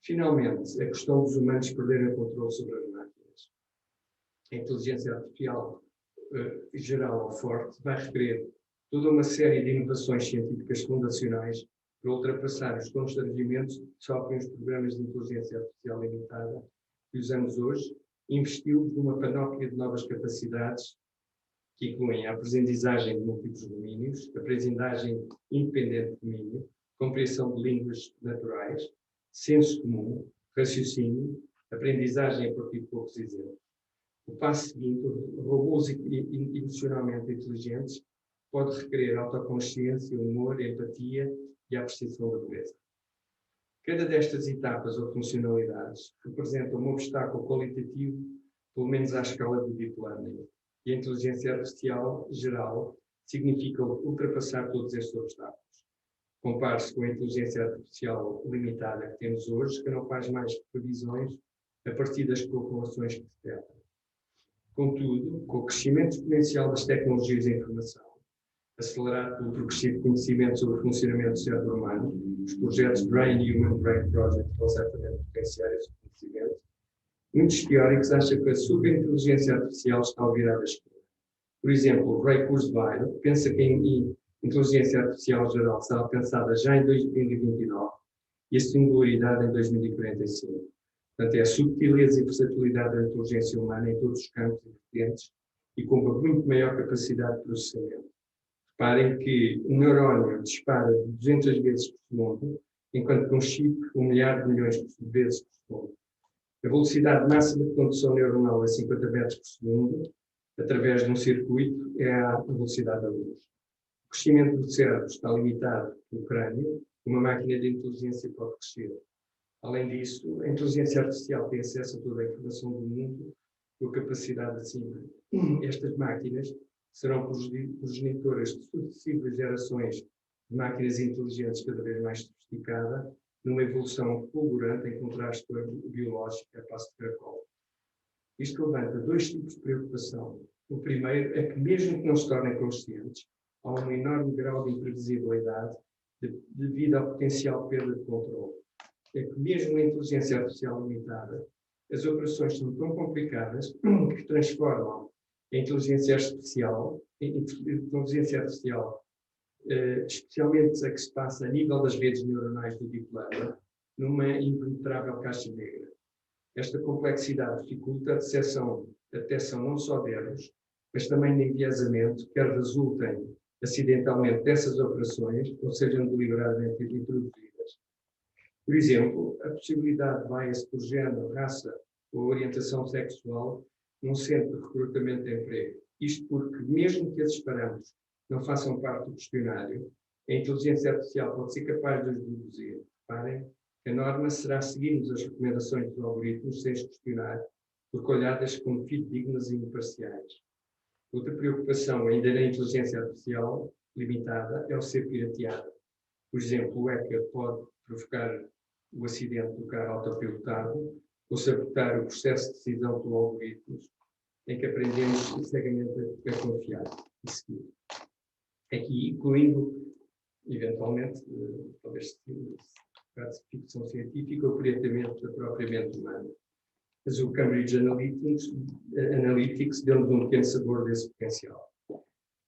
Finalmente, a questão dos humanos perderem o controle sobre as máquinas. A inteligência artificial geral ou forte vai requerer toda uma série de inovações científicas fundacionais para ultrapassar os constrangimentos que sofrem os programas de inteligência artificial limitada que usamos hoje, investiu numa panóplia de novas capacidades que incluem a aprendizagem de múltiplos domínios, a aprendizagem independente de domínio, compreensão de línguas naturais, senso comum, raciocínio, aprendizagem a partir de poucos exemplos. O passo seguinte, robôs emocionalmente inteligentes, pode requerer autoconsciência, humor, empatia e a apreciação da beleza. Cada destas etapas ou funcionalidades representa um obstáculo qualitativo, pelo menos à escala do deep learning. E a inteligência artificial geral significa ultrapassar todos estes obstáculos. Compare-se com a inteligência artificial limitada que temos hoje, que não faz mais previsões a partir das calculações que detecta. Contudo, com o crescimento exponencial das tecnologias da informação, acelerado pelo progressivo conhecimento sobre o funcionamento do cérebro humano, os projetos Brain Human Brain Project vão certamente potenciar esse conhecimento. Muitos teóricos acham que a superinteligência artificial está ao virar da esquerda. Por exemplo, Ray Kurzweil pensa que a inteligência artificial geral será alcançada já em 2029 e a singularidade em 2045. Portanto, é a subtileza e versatilidade da inteligência humana em todos os campos e vertentes e com uma muito maior capacidade de processamento. Reparem que um neurónio dispara 200 vezes por segundo, enquanto que um chip 1 milhar de milhões de vezes por segundo. A velocidade máxima de condução neuronal é 50 metros por segundo, através de um circuito, é a velocidade da luz. O crescimento do cérebro está limitado pelo crânio, uma máquina de inteligência pode crescer. Além disso, a inteligência artificial tem acesso a toda a informação do mundo com a capacidade acima. Estas máquinas serão progenitoras de sucessivas gerações de máquinas inteligentes cada vez mais sofisticadas, numa evolução fulgurante em contraste com a biológica a passo de caracol. Isto levanta 2 tipos de preocupação. O primeiro é que, mesmo que não se tornem conscientes, há um enorme grau de imprevisibilidade devido à potencial perda de controle. É que, mesmo a inteligência artificial limitada, as operações são tão complicadas que transformam a inteligência artificial, especialmente a que se passa a nível das redes neuronais do Deep Learning, numa impenetrável caixa negra. Esta complexidade dificulta a detecção não só de erros, mas também de enviesamento, quer resultem acidentalmente dessas operações ou sejam deliberadamente introduzidas. Por exemplo, a possibilidade de bias por género, raça ou orientação sexual num centro de recrutamento de emprego. Isto porque, mesmo que esses parâmetros não façam parte do questionário, a inteligência artificial pode ser capaz de os deduzir. Reparem que a norma será seguirmos as recomendações dos algoritmos sem os questionar, porque olhadas como fidedignas e imparciais. Outra preocupação, ainda na inteligência artificial limitada, é o ser pirateada. Por exemplo, o hacker pode provocar o acidente do carro autopilotado ou sabotar o processo de decisão por algoritmos, em que aprendemos cegamente a confiar e seguir. Aqui, incluindo, eventualmente, talvez ficção científica ou diretamente da própria mente humana. Mas o Cambridge Analytics deu-nos um pequeno sabor desse potencial.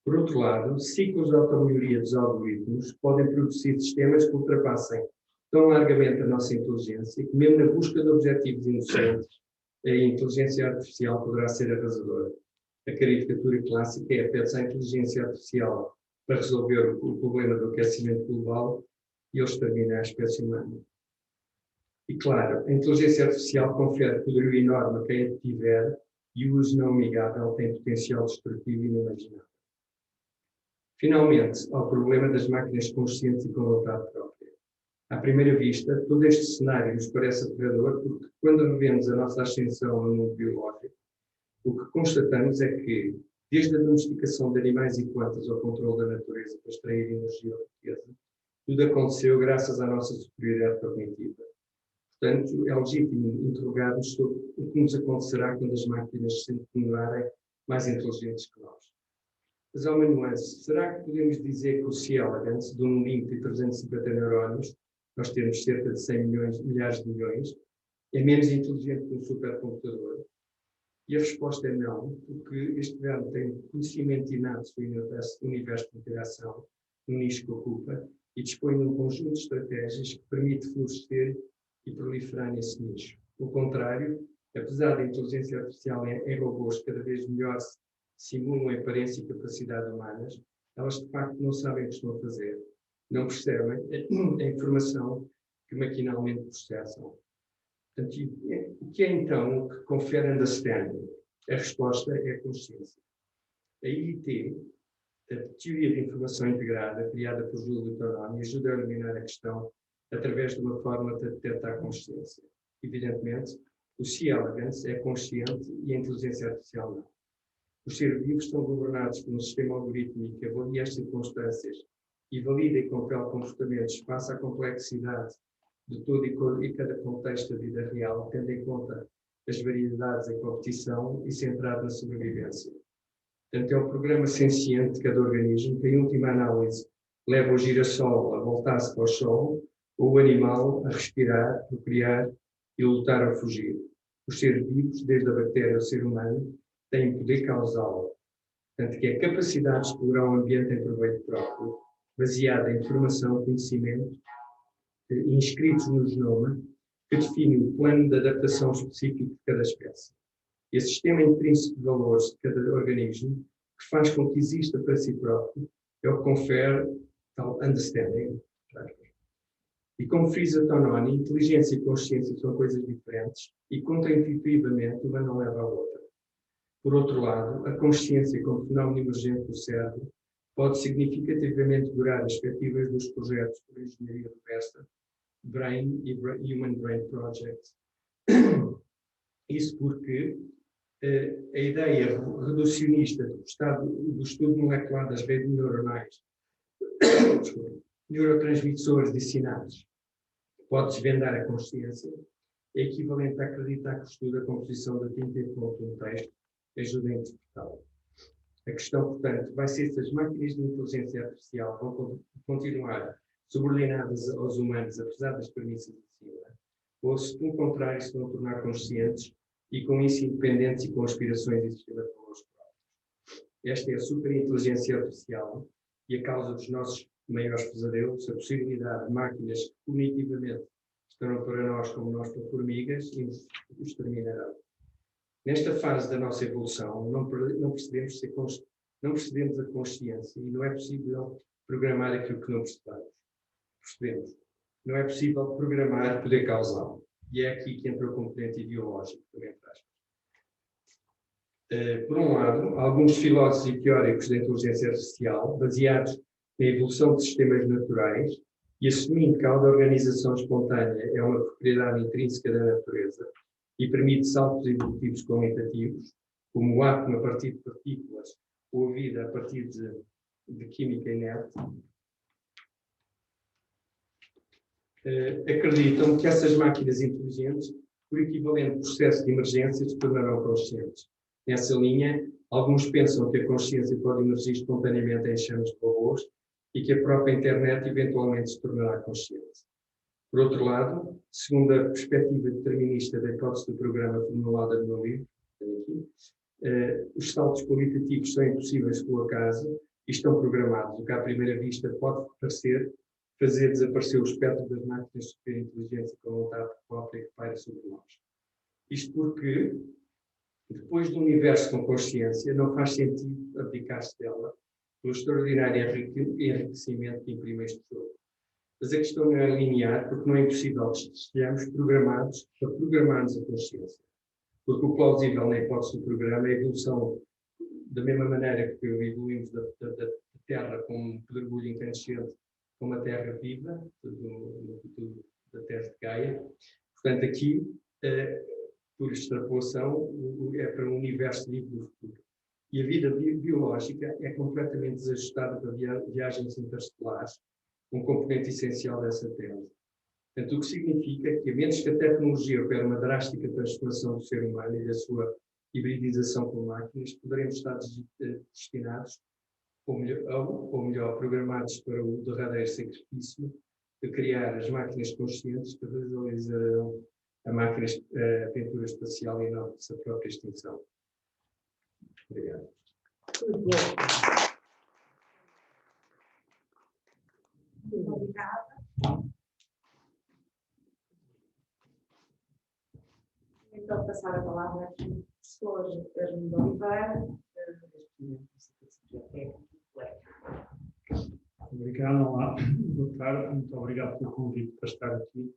Por outro lado, ciclos de automelhoria dos algoritmos podem produzir sistemas que ultrapassem tão largamente a nossa inteligência que, mesmo na busca de objetivos inocentes, a inteligência artificial poderá ser arrasadora. A caricatura clássica é: pede-se à inteligência artificial para resolver o problema do aquecimento global e ele extermina a espécie humana. E claro, a inteligência artificial confere poderio enorme a quem a tiver e o uso não amigável tem potencial destrutivo e inimaginável. Finalmente, ao problema das máquinas conscientes e com vontade própria. À primeira vista, todo este cenário nos parece aterrador porque, quando revemos a nossa ascensão no mundo biológico, o que constatamos é que, desde a domesticação de animais e plantas ao controle da natureza para extrair energia ou riqueza, tudo aconteceu graças à nossa superioridade cognitiva. Portanto, é legítimo interrogar-nos sobre o que nos acontecerá quando as máquinas se tornarem mais inteligentes que nós. Mas há uma nuance. Será que podemos dizer que o C. elegans, de um limpo de 350 neurónios, nós temos cerca de 100 milhares de milhões, é menos inteligente que um supercomputador? E a resposta é não, porque este verbo tem conhecimento inato do universo de interação, no nicho que ocupa, e dispõe de um conjunto de estratégias que permite florescer e proliferar nesse nicho. Pelo contrário, apesar da inteligência artificial em robôs cada vez melhor simulam a aparência e capacidade humanas, elas de facto não sabem o que estão a fazer. Não percebem a informação que maquinalmente processam. Portanto, o que é então o que confere understanding? A resposta é a consciência. A IIT, a Teoria de Informação Integrada, criada por Júlio Tononi, ajuda a eliminar a questão através de uma forma de detectar a consciência. Evidentemente, o C. elegans é consciente e a inteligência artificial não. Os seres vivos estão governados por um sistema algorítmico que avalia as circunstâncias e valida e compele comportamentos face à complexidade de todo e cada contexto da vida real, tendo em conta as variedades em competição e centrado na sobrevivência. Portanto, é um programa senciente de cada organismo que, em última análise, leva o girassol a voltar-se para o sol ou o animal a respirar, procriar e lutar ou fugir. Os seres vivos, desde a bactéria ao ser humano, têm poder causal. Portanto, que é a capacidade de explorar o ambiente em proveito próprio, baseada em informação, conhecimento, inscritos no genoma, que define o plano de adaptação específico de cada espécie. Esse sistema intrínseco de valores de cada organismo, que faz com que exista para si próprio, é o que confere tal understanding. E como frisa Tononi, inteligência e consciência são coisas diferentes e, contraintuitivamente, uma não leva à outra. Por outro lado, a consciência como fenómeno emergente do cérebro pode significativamente melhorar as perspectivas dos projetos por engenharia reversa, Brain e Human Brain Project. Isso porque a ideia reducionista do estudo molecular das redes neuronais, neurotransmissores de sinapses, pode desvendar a consciência, é equivalente a acreditar que o estudo da composição da tinta e fonte no texto ajuda a interpretá-lo. A questão, portanto, vai ser se as máquinas de inteligência artificial vão continuar subordinadas aos humanos, apesar das premissas de cima, ou se, pelo contrário, se vão tornar conscientes e, com isso, independentes e com aspirações e sistemas de valores próprios. Esta é a superinteligência artificial e a causa dos nossos maiores pesadelos, a possibilidade de máquinas que cognitivamente estarão para nós como nós para formigas e nos exterminarão. Nesta fase da nossa evolução, não percebemos a consciência e não é possível programar aquilo que não percebemos. Não é possível programar poder causal. E é aqui que entra o componente ideológico, também traz. Por um lado, alguns filósofos e teóricos da inteligência artificial, baseados na evolução de sistemas naturais e assumindo que a organização espontânea é uma propriedade intrínseca da natureza e permite saltos evolutivos qualitativos, como o átomo a partir de partículas ou a vida a partir de química inerte, acreditam que essas máquinas inteligentes, por equivalente processo de emergência, se tornarão conscientes. Nessa linha, alguns pensam que a consciência pode emergir espontaneamente em chamas de robôs e que a própria internet eventualmente se tornará consciente. Por outro lado, segundo a perspectiva determinista da hipótese do programa formulada no meu livro, os saltos qualitativos são impossíveis pelo acaso e estão programados, o que à primeira vista pode parecer fazer desaparecer o espectro das máquinas de superinteligência com a vontade própria que paira sobre nós. Isto porque, depois do universo com consciência, não faz sentido abdicar-se dela pelo extraordinário enriquecimento que imprime este jogo. Mas a questão não é linear, porque não é impossível que estejamos programados para programar-nos a consciência. Porque o plausível na hipótese do programa é a evolução da mesma maneira que evoluímos da Terra com um pedregulho incandescente com uma Terra viva, da Terra de Gaia. Portanto, aqui, por extrapolação, é para um universo livre do futuro. E a vida biológica é completamente desajustada para viagens interestelares, um componente essencial dessa tese. Portanto, o que significa que, a menos que a tecnologia opere uma drástica transformação do ser humano e da sua hibridização com máquinas, poderemos estar destinados, ou melhor, programados para o derradeiro sacrifício de criar as máquinas conscientes que realizarão a aventura espacial e não a sua própria extinção. Obrigado. Muito obrigada. Então, passar a palavra aqui ao professor Armindo Oliveira. Obrigado, olá, boa tarde, muito obrigado pelo convite para estar aqui.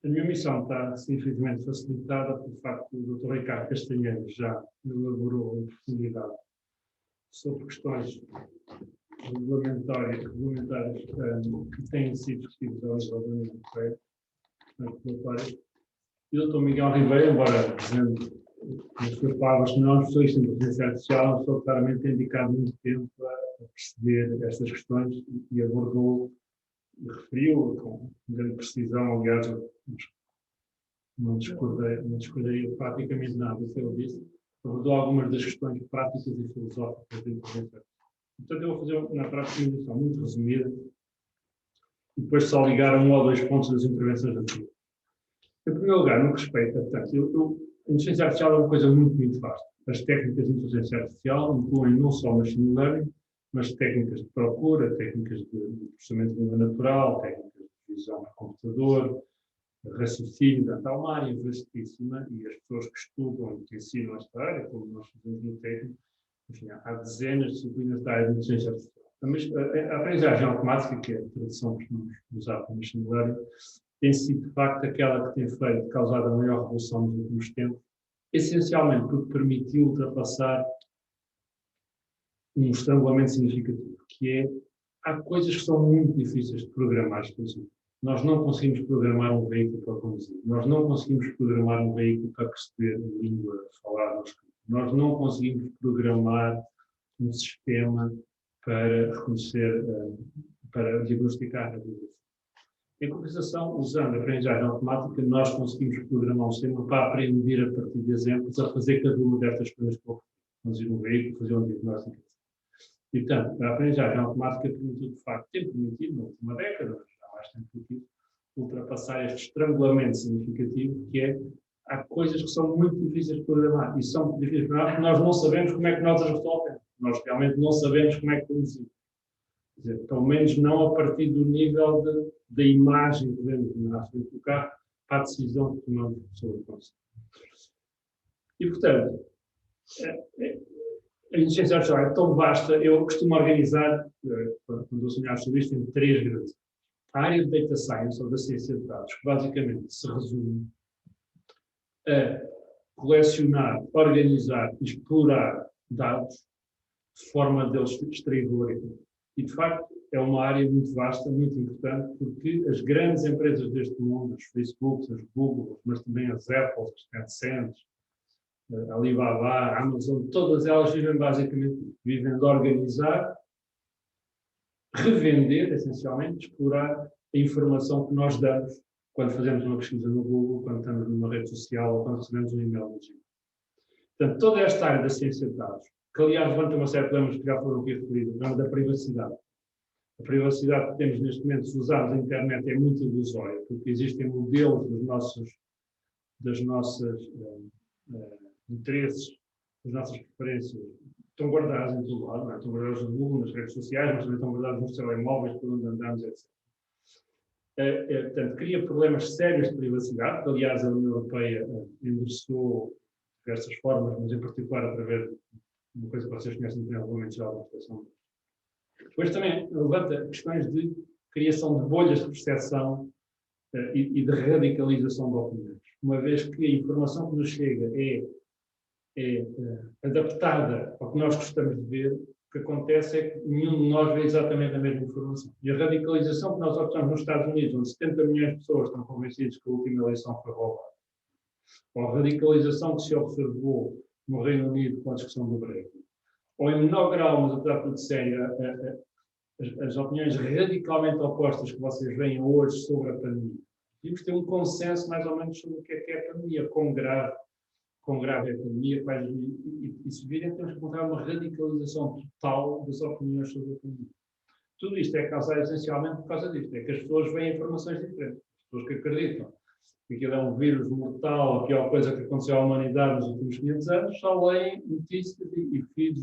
A minha missão está significativamente facilitada pelo facto do Dr. Ricardo Castanheira já elaborou em profundidade sobre questões regulamentárias que têm sido discutidas ao nível da União Europeia. E o Dr. Miguel Ribeiro, embora dizendo nas suas palavras que não é um especialista em inteligência artificial, estou claramente indicado muito tempo a perceber estas questões e abordou e referiu com grande precisão, aliás, não discordaria praticamente nada do que ele disse, abordou algumas das questões práticas e filosóficas da inteligência artificial. Portanto, eu vou fazer na prática uma introdução muito resumida e depois só ligar a um ou dois pontos das intervenções anteriores. Em primeiro lugar, no que respeita, portanto, A inteligência artificial é uma coisa muito, muito vasta. As técnicas de inteligência artificial incluem não só machine learning, mas técnicas de procura, técnicas de processamento de língua natural, técnicas de visão por computador, raciocínio. Há uma área vastíssima e as pessoas que estudam e que ensinam esta área, como nós fazemos no técnico, enfim, há dezenas de disciplinas da área de inteligência artificial. Mas a aprendizagem automática, que é a tradução que nós usamos para machine learning, tem sido, de facto, aquela que tem causado a maior revolução nos últimos tempos, essencialmente porque permitiu ultrapassar um estrangulamento significativo, que é, há coisas que são muito difíceis de programar, exclusivamente. Nós não conseguimos programar um veículo para conduzir, nós não conseguimos programar um veículo para perceber a língua falada, nós não conseguimos programar um sistema para reconhecer, para diagnosticar a doença. Em compensação, usando a aprendizagem automática, nós conseguimos programar um sistema para aprender a partir de exemplos a fazer cada uma destas coisas que eu conduzir um veículo, fazer um diagnóstico. E, portanto, a aprendizagem automática permitiu, de facto, tem permitido, na última década, já há mais tempo permitido, ultrapassar este estrangulamento significativo, que é, há coisas que são muito difíceis de programar, e são difíceis de programar porque nós não sabemos como é que nós as resolvemos. Nós realmente não sabemos como é que conduzimos. Quer dizer, pelo menos não a partir do nível da imagem que vemos na frente do carro para a decisão que tomamos sobre o conceito. E, portanto, a inteligência artificial é tão vasta, eu costumo organizar, quando eu sonhar sobre isto, em 3 grandes. A área de Data Science, ou da ciência de dados, que basicamente se resume a colecionar, organizar e explorar dados de forma deles extrair valor. E, de facto, é uma área muito vasta, muito importante, porque as grandes empresas deste mundo, os Facebooks, as Google, mas também as Apple, as Tencent, a Alibaba, a Amazon, todas elas vivem basicamente, vivem de organizar, revender, essencialmente, explorar a informação que nós damos quando fazemos uma pesquisa no Google, quando estamos numa rede social ou quando recebemos um e-mail no Gmail. Portanto, toda esta área da ciência de dados, que aliás levanta uma série de problemas que já foram aqui referidos, o problema da privacidade. A privacidade que temos neste momento, se usarmos a internet, é muito ilusória, porque existem modelos dos nossos interesses, das nossas preferências, estão guardados em todo lado, não é? Estão guardados no Google, nas redes sociais, mas também estão guardados nos telemóveis, por onde andamos, etc. Portanto, cria problemas sérios de privacidade, que aliás a União Europeia endereçou de diversas formas, mas em particular através de uma coisa que vocês conhecem, que é o Regulamento Geral da Proteção. Depois também levanta questões de criação de bolhas de percepção e de radicalização de opiniões. Uma vez que a informação que nos chega é adaptada ao que nós gostamos de ver, o que acontece é que nenhum de nós vê exatamente a mesma informação. E a radicalização que nós observamos nos Estados Unidos, onde 70 milhões de pessoas estão convencidas que a última eleição foi roubada, ou a radicalização que se observou no Reino Unido com a discussão do Brexit, ou em menor grau, mas apesar de tudo sério, as opiniões radicalmente opostas que vocês veem hoje sobre a pandemia. Temos de ter um consenso mais ou menos sobre o que é a pandemia, quão grave é a pandemia, e se virem, temos que encontrar uma radicalização total das opiniões sobre a pandemia. Tudo isto é causado essencialmente por causa disto, é que as pessoas veem informações diferentes. As pessoas que acreditam que aquilo é um vírus mortal, a pior coisa que aconteceu à humanidade nos últimos 500 anos, só leem notícias e feeds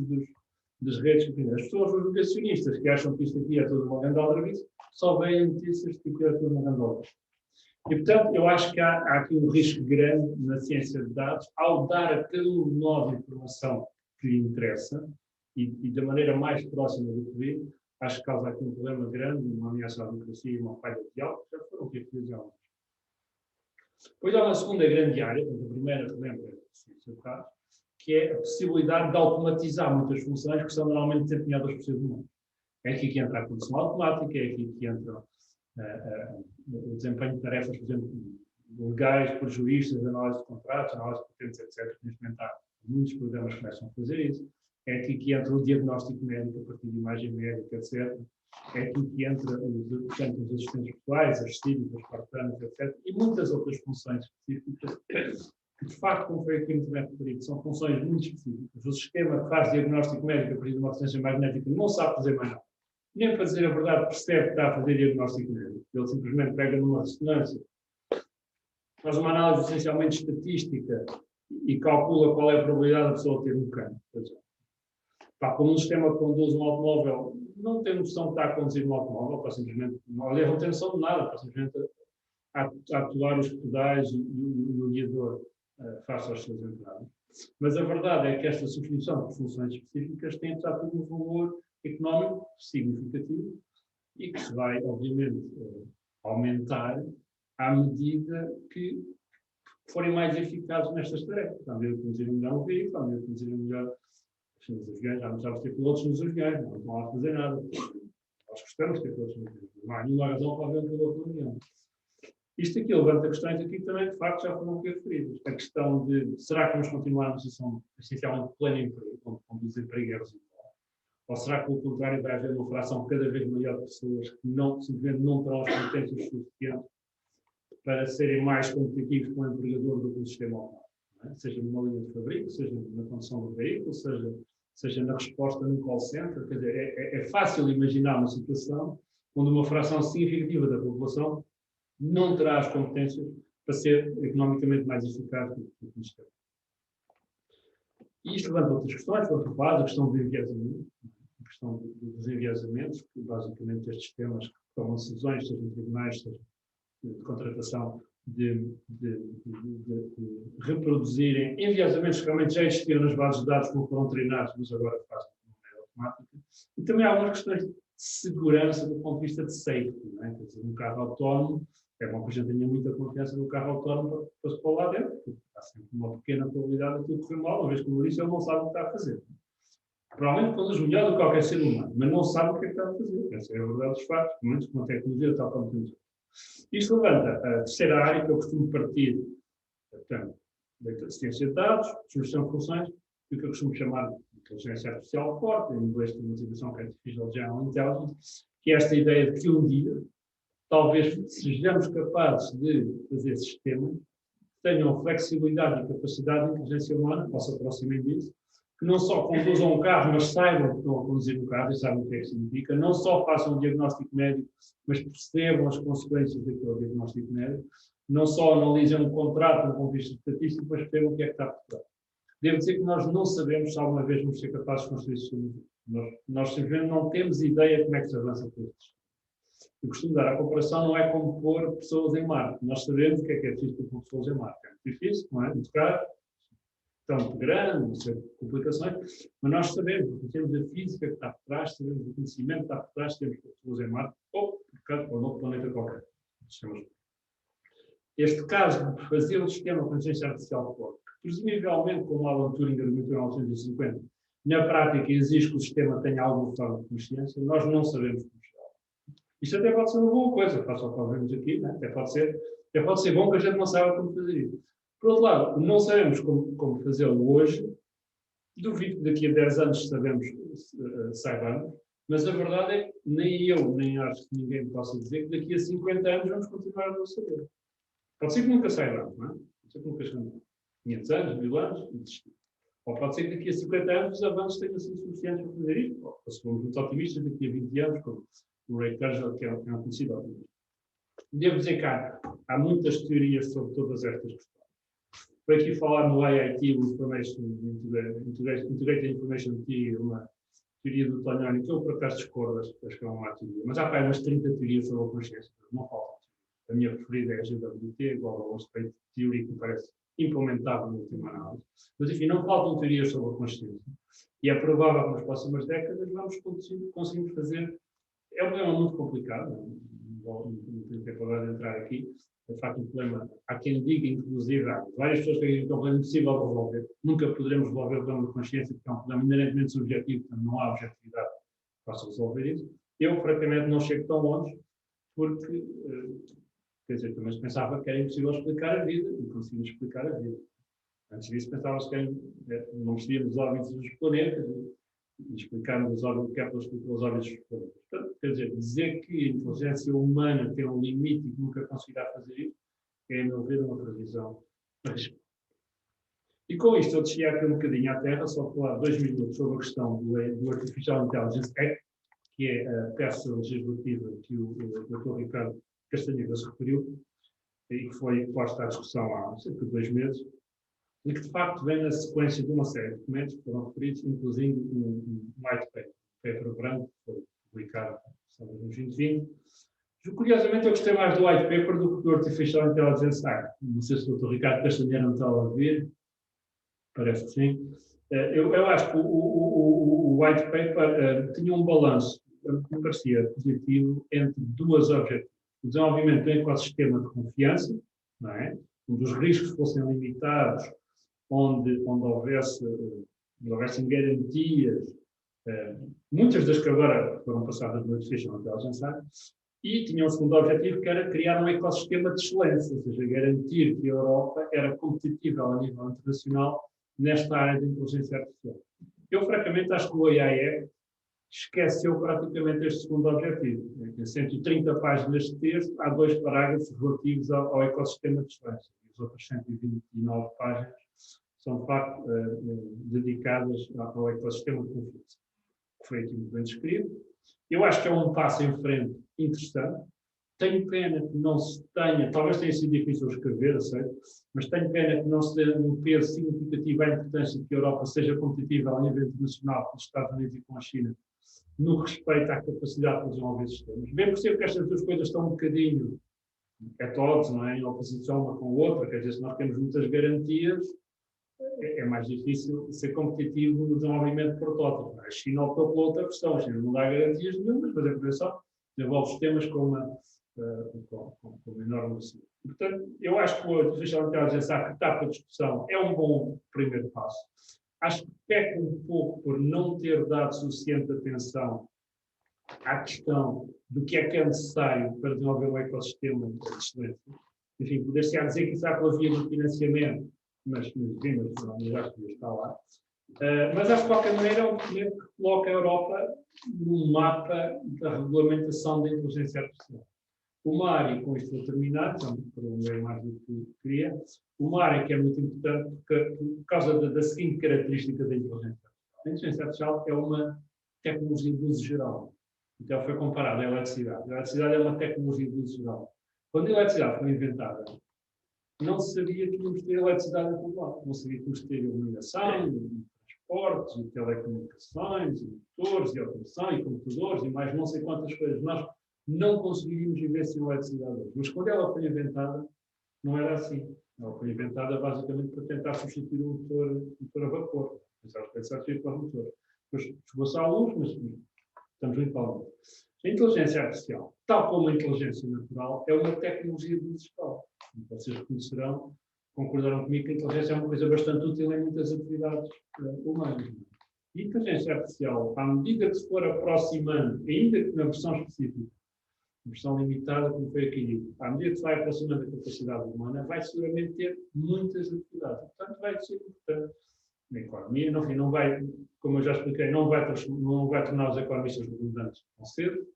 das redes. As pessoas, os negacionistas, que acham que isto aqui é tudo uma grande aldrabice, só veem notícias de que é tudo uma grande aldrabice. E, portanto, eu acho que há aqui um risco grande na ciência de dados, ao dar a cada um de nós informação que lhe interessa, e da maneira mais próxima do que vê, acho que causa aqui um problema grande, uma ameaça à democracia e uma falha de diálogo, que já foram aqui referidos. Depois há uma segunda grande área, a primeira que lembra a ciência de dados, que é a possibilidade de automatizar muitas funções que são normalmente desempenhadas por seres humanos. É aqui que entra a produção automática, é aqui que entra o desempenho de tarefas, por exemplo, legais por juízes, análise de contratos, análise de patentes, etc. Neste momento há muitos programas que começam a fazer isso. É aqui que entra o diagnóstico médico a partir de imagem médica, etc. É aqui que entra os assistentes pessoais, as CIVs, as part-times, etc. E muitas outras funções específicas que, de facto, como foi aqui muito bem referido, são funções muito específicas. O sistema que faz diagnóstico médico a partir de uma ressonância magnética não sabe fazer mais nada. Nem para dizer a verdade percebe que está a fazer diagnóstico médico. Ele simplesmente pega numa ressonância, faz uma análise essencialmente estatística e calcula qual é a probabilidade da pessoa ter um cancro. Como um sistema que conduz um automóvel não tem noção que está a conduzir um automóvel, está simplesmente, aliás, não tem noção de nada, está simplesmente a atuar os pedais e o guiador face aos seus entradas. Mas a verdade é que esta substituição de funções específicas tem, apesar de tudo, um valor económico significativo e que se vai, obviamente, aumentar à medida que forem mais eficazes nestas tarefas. À medida que conduzirem melhor o veículo, à medida que conduzirem melhor nos aviões, já não sabemos ter pilotos nos aviões, não vão lá fazer nada. Nós gostamos de ter pilotos nos aviões. Não há nenhuma razão para haver um piloto no avião. Isto aqui levanta questões aqui que também, de facto, já foram aqui referidas. A questão de, será que vamos continuar numa situação essencialmente de pleno emprego, onde o desemprego é residual? Ou será que, pelo contrário, vai haver uma fração cada vez maior de pessoas que simplesmente não terão as competências suficientes para serem mais competitivos com o empregador do que o sistema automóvel? Seja numa linha de fabrico, seja na condução do veículo, seja na resposta no call center. Quer dizer, é fácil imaginar uma situação onde uma fração significativa da população não terá as competências para ser economicamente mais eficaz do que o sistema. E isto levanta outras questões, por outro lado, a questão do enviesamento, a questão dos enviesamentos, que basicamente estes sistemas que tomam decisões, seja em tribunais, seja de contratação, de reproduzirem enviesamentos que realmente já existiam nas bases de dados, como foram treinados, mas agora fazem de maneira automática. E também há algumas questões de segurança do ponto de vista de safety. Não é? Quer dizer, um carro autónomo, é bom que a gente tenha muita confiança no carro autónomo para se pôr lá dentro, porque há sempre uma pequena probabilidade de tudo correr mal, uma vez como eu disse, ele não sabe o que está a fazer. Provavelmente conduz melhor do que qualquer ser humano, mas não sabe o que é que está a fazer. Essa é a verdade dos factos, pelo menos com a tecnologia tal como temos. Isto levanta a terceira área que eu costumo partir, portanto, da assistência de dados, solução de funções, e o que eu costumo chamar de inteligência artificial forte, em inglês tem uma definição que é Artificial General Intelligence, que é esta ideia de que um dia talvez sejamos capazes de fazer sistemas que tenham flexibilidade e capacidade de inteligência humana, ou se aproximem disso, que não só conduzam um carro, mas saibam que estão a conduzir um carro e sabem o que é que significa, não só façam um diagnóstico médico, mas percebam as consequências daquele diagnóstico médico, não só analisem um contrato, um ponto de vista estatístico, mas percebam o que é que está por trás. Devo dizer que nós não sabemos se alguma vez vamos ser capazes de construir isso. Nós simplesmente não temos ideia de como é que se avança por isso. Eu costumo dar a comparação, não é como pôr pessoas em Marte. Nós sabemos o que é preciso para pôr pessoas em Marte. É muito difícil, não é? Muito caro, tão muito grande, não sei, complicações, mas nós sabemos, porque temos a física que está por trás, sabemos o conhecimento que está por trás, temos pessoas em Marte, ou por outro planeta qualquer. Este caso de fazer um sistema de inteligência artificial forte, que presumivelmente, como Alan Turing argumentou em 1950, na prática exige que o sistema tenha alguma forma de consciência, nós não sabemos como chegar. Isto até pode ser uma boa coisa, face ao que vemos aqui, né? Até pode ser bom que a gente não saiba como fazer isso. Por outro lado, não sabemos como fazê-lo hoje, duvido que daqui a 10 anos saibamos, mas a verdade é que nem eu, nem acho que ninguém possa dizer que daqui a 50 anos vamos continuar a não saber. Pode ser que nunca saibamos, não é? Pode ser que nunca saibamos. 500 anos, 1000 anos, ou pode ser que daqui a 50 anos os avanços tenham sido suficientes para fazer isto, ou se formos muito otimistas, daqui a 20 anos, como o Ray Kurzweil, que é um conhecido otimista. Devo dizer que há muitas teorias sobre todas estas questões. Por aqui falar no IIT, o Integrated Information Theory, uma teoria do Tonhani, que eu por acaso discordo, acho que é uma teoria, mas há umas 30 teorias sobre a consciência, não faltam. A minha preferida é a GWT, igual ao State Theory, que me parece implementável na última análise. Mas enfim, não faltam teorias sobre a consciência. E é provável que nas próximas décadas vamos conseguir fazer. É um problema muito complicado, não tenho tempo agora de entrar aqui. De facto, um problema, há quem diga, inclusive, há várias pessoas que dizem que é um problema impossível de resolver. Nunca poderemos resolver o problema da consciência, porque é um problema inerentemente subjetivo, portanto não há objetividade que possa resolver isso. Eu, francamente, não chego tão longe, porque, quer dizer, também se pensava que era impossível explicar a vida, e conseguimos explicar a vida. Antes disso, pensava-se que não percebíamos os órbitas dos planetas, e explicarmos os órbitas, o que é que explicou os órbitas dos planetas. Portanto, quer dizer que a inteligência humana tem um limite e que nunca conseguirá fazer isso, é, a meu ver, uma previsão. E com isto, eu descia aqui um bocadinho à Terra, só para falar 2 minutos sobre a questão do Artificial Intelligence Act, que é a peça legislativa que o Dr. Ricardo Castanheira se referiu, e que foi posta à discussão há cerca de 2 meses, e que de facto vem na sequência de uma série de documentos que foram referidos, inclusive um white paper branco, que foi publicado em 2020. Curiosamente, eu gostei mais do white paper do que do Artificial Intelligence Act. Não sei se o Dr. Ricardo Castanheira me está a ouvir. Parece que sim. Eu acho que o white paper tinha um balanço, que me parecia positivo, entre duas objetivos. O desenvolvimento de um ecossistema de confiança, não é? Onde os riscos fossem limitados, onde houvessem garantias, muitas das que agora foram passadas no Artificial Intelligence Act, e tinha um segundo objetivo, que era criar um ecossistema de excelência, ou seja, garantir que a Europa era competitiva a nível internacional nesta área de inteligência artificial. Eu, francamente, acho que o OIAE esqueceu praticamente este segundo objetivo. Em 130 páginas de texto, há 2 parágrafos relativos ao ecossistema de excelência. As outras 129 páginas são, de facto, dedicadas ao ecossistema de confiança, que foi aqui muito bem descrito. Eu acho que é um passo em frente interessante. Tenho pena que não se tenha, talvez tenha sido difícil escrever, eu sei, mas tenho pena que não se dê um peso significativo à importância de que a Europa seja competitiva a nível internacional com os Estados Unidos e com a China, no respeito à capacidade de desenvolver sistemas. Bem percebo que estas duas coisas estão um bocadinho at odds, não é? Em oposição uma com a outra, quer dizer, se nós temos muitas garantias, é mais difícil ser competitivo no desenvolvimento de protótipos. A China optou pela outra questão, a China não dá garantias nenhumas, mas a prevenção desenvolve sistemas com uma enorme velocidade. Portanto, eu acho que o Artificial Intelligence Act, que está para discussão, é um bom primeiro passo. Acho que peca um pouco por não ter dado suficiente atenção à questão do que é necessário para desenvolver um ecossistema de excelência. Enfim, poder-se dizer que isso há pela via do financiamento, mas já está lá. Mas, de qualquer maneira, é um documento que coloca a Europa no mapa da regulamentação da inteligência artificial. Uma área, com isto vou terminar, então, para não ler mais do que queria, uma área que é muito importante por causa da seguinte característica da inteligência artificial. A inteligência artificial é uma tecnologia de uso geral. Então, foi comparada à eletricidade. A eletricidade é uma tecnologia de uso geral. Quando a eletricidade foi inventada, não se sabia que íamos ter eletricidade em todo lado. Não sabia que íamos ter iluminação, transportes, e telecomunicações, e motores, e automação, e computadores, e mais não sei quantas coisas. Nós não conseguiríamos viver sem eletricidade hoje. Mas quando ela foi inventada, não era assim. Ela foi inventada basicamente para tentar substituir o motor a vapor. Pensava que era para o motor. Depois chegou-se à luz, mas estamos muito para a luz. A inteligência artificial, tal como a inteligência natural, é uma tecnologia de uso geral. Vocês reconhecerão, concordaram comigo que a inteligência é uma coisa bastante útil em muitas atividades humanas. E a inteligência artificial, à medida que se for aproximando, ainda que na versão específica, versão limitada, como foi aqui dito, à medida que se vai aproximando da capacidade humana, vai seguramente ter muitas atividades. Portanto, vai ser importante na economia. No fim, não vai, como eu já expliquei, não vai tornar os economistas redundantes tão cedo,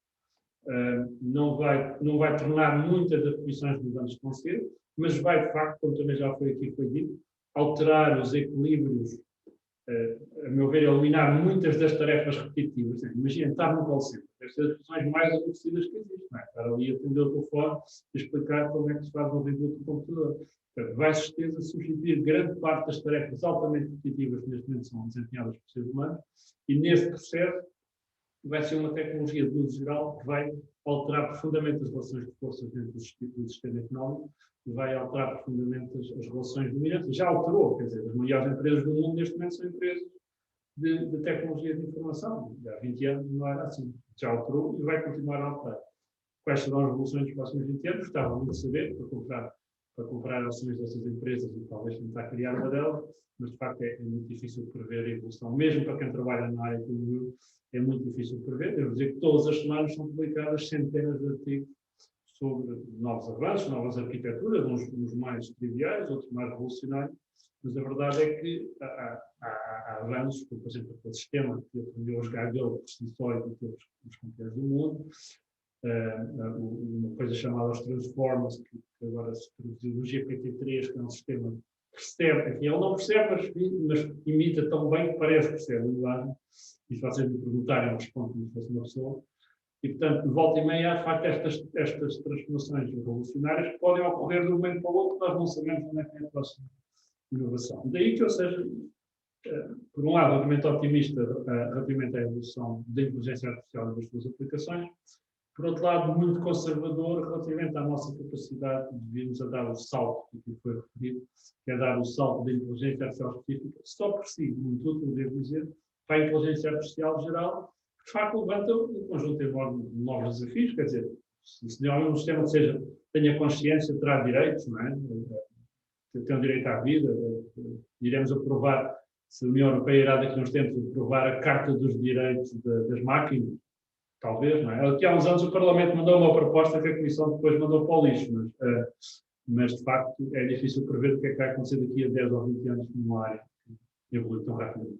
não vai tornar muitas das posições redundantes tão cedo, mas vai, de facto, como também já foi dito, alterar os equilíbrios, a meu ver, eliminar muitas das tarefas repetitivas. Imagina, estar no call center. Deve ser as funções mais aborrecidas que existem. Não é? Estar ali a atender o telefone e explicar como é que se faz um reboot do computador. Portanto, vai, certeza, substituir grande parte das tarefas altamente repetitivas que neste momento são desempenhadas por seres humanos, e nesse processo vai ser uma tecnologia de uso geral que vai alterar profundamente as relações de forças dentro do sistema económico, e vai alterar profundamente as relações dominantes. Já alterou, quer dizer, as maiores empresas do mundo neste momento são empresas de tecnologia de informação. Há 20 anos não era assim. Já alterou e vai continuar a alterar. Quais serão as revoluções dos próximos 20 anos? Gostava muito de saber, para comprar ações dessas empresas e talvez tentar criar uma delas, mas de facto é muito difícil prever a evolução. Mesmo para quem trabalha na área como eu, é muito difícil prever. Devo dizer que todas as semanas são publicadas centenas de artigos sobre novos avanços, novas arquiteturas, uns mais triviais, outros mais revolucionários, mas a verdade é que há avanços, por exemplo, aquele sistema que aprendeu a jogar Go por si só e por os campeões do mundo, uma coisa chamada os Transformers, que agora se traduziu no GPT-3, que é um sistema que percebe, enfim, ele não percebe, mas imita tão bem que parece que percebe a linguagem, e se vocês me perguntarem, eu respondo como se fosse uma pessoa. E, portanto, de volta e meia, há, de facto, estas transformações revolucionárias que podem ocorrer de um momento para o outro, nós não sabemos onde é que é a próxima inovação. Daí que eu seja, por um lado, realmente otimista relativamente à evolução da inteligência artificial e das suas aplicações, por outro lado, muito conservador relativamente à nossa capacidade de virmos a dar o salto, que foi referido, que é dar o salto da inteligência artificial específica, só por si, muito útil, devo dizer, para a inteligência artificial geral, que de facto levanta um conjunto de novos desafios, quer dizer, se não é um sistema que seja, tenha consciência, terá direitos, não é? Tem um direito à vida, iremos aprovar, se a União Europeia irá daqui a uns tempos aprovar a Carta dos Direitos das Máquinas, talvez, não é? Aqui há uns anos o Parlamento mandou uma proposta que a Comissão depois mandou para o lixo, mas de facto é difícil prever o que é que vai acontecer daqui a 10 ou 20 anos numa área que evolui tão rapidamente.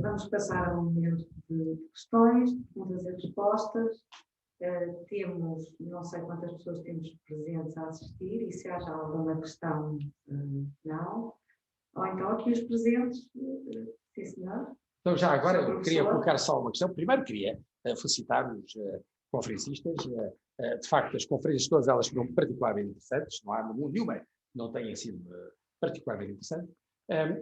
Vamos passar a um momento de questões, perguntas e respostas. Temos, não sei quantas pessoas temos presentes a assistir, e se haja alguma questão, não. Ou então aqui os presentes, sim senhor. Então já agora eu queria colocar só uma questão. Primeiro queria felicitar os conferencistas. De facto, as conferências todas elas foram particularmente interessantes, não há nenhuma que não tenha sido particularmente interessante.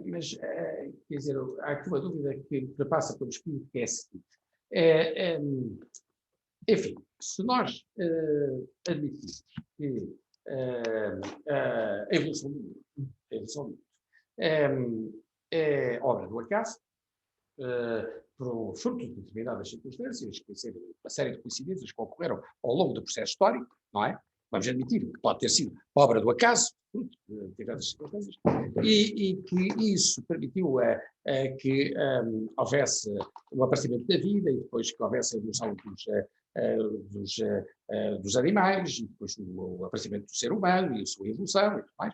Mas, quer dizer, há aqui uma dúvida que passa pelo espírito, que é a seguinte. Enfim, se nós admitirmos que a evolução do mundo é obra do acaso, por fruto de determinadas circunstâncias, quer dizer, uma série de coincidências que ocorreram ao longo do processo histórico, não é? Vamos admitir que pode ter sido obra do acaso, fruto de determinadas circunstâncias, e que isso permitiu que houvesse o aparecimento da vida e depois que houvesse a evolução dos animais e depois o aparecimento do ser humano e a sua evolução e tudo mais.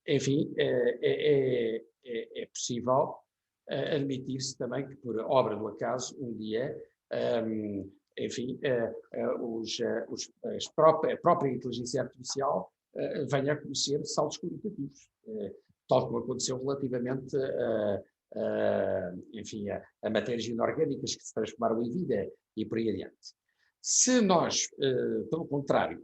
Enfim, é possível admitir-se também que por obra do acaso um dia, enfim, a própria inteligência artificial venha a conhecer saltos qualitativos, tal como aconteceu relativamente enfim, a matérias inorgânicas que se transformaram em vida e por aí adiante. Se nós, pelo contrário,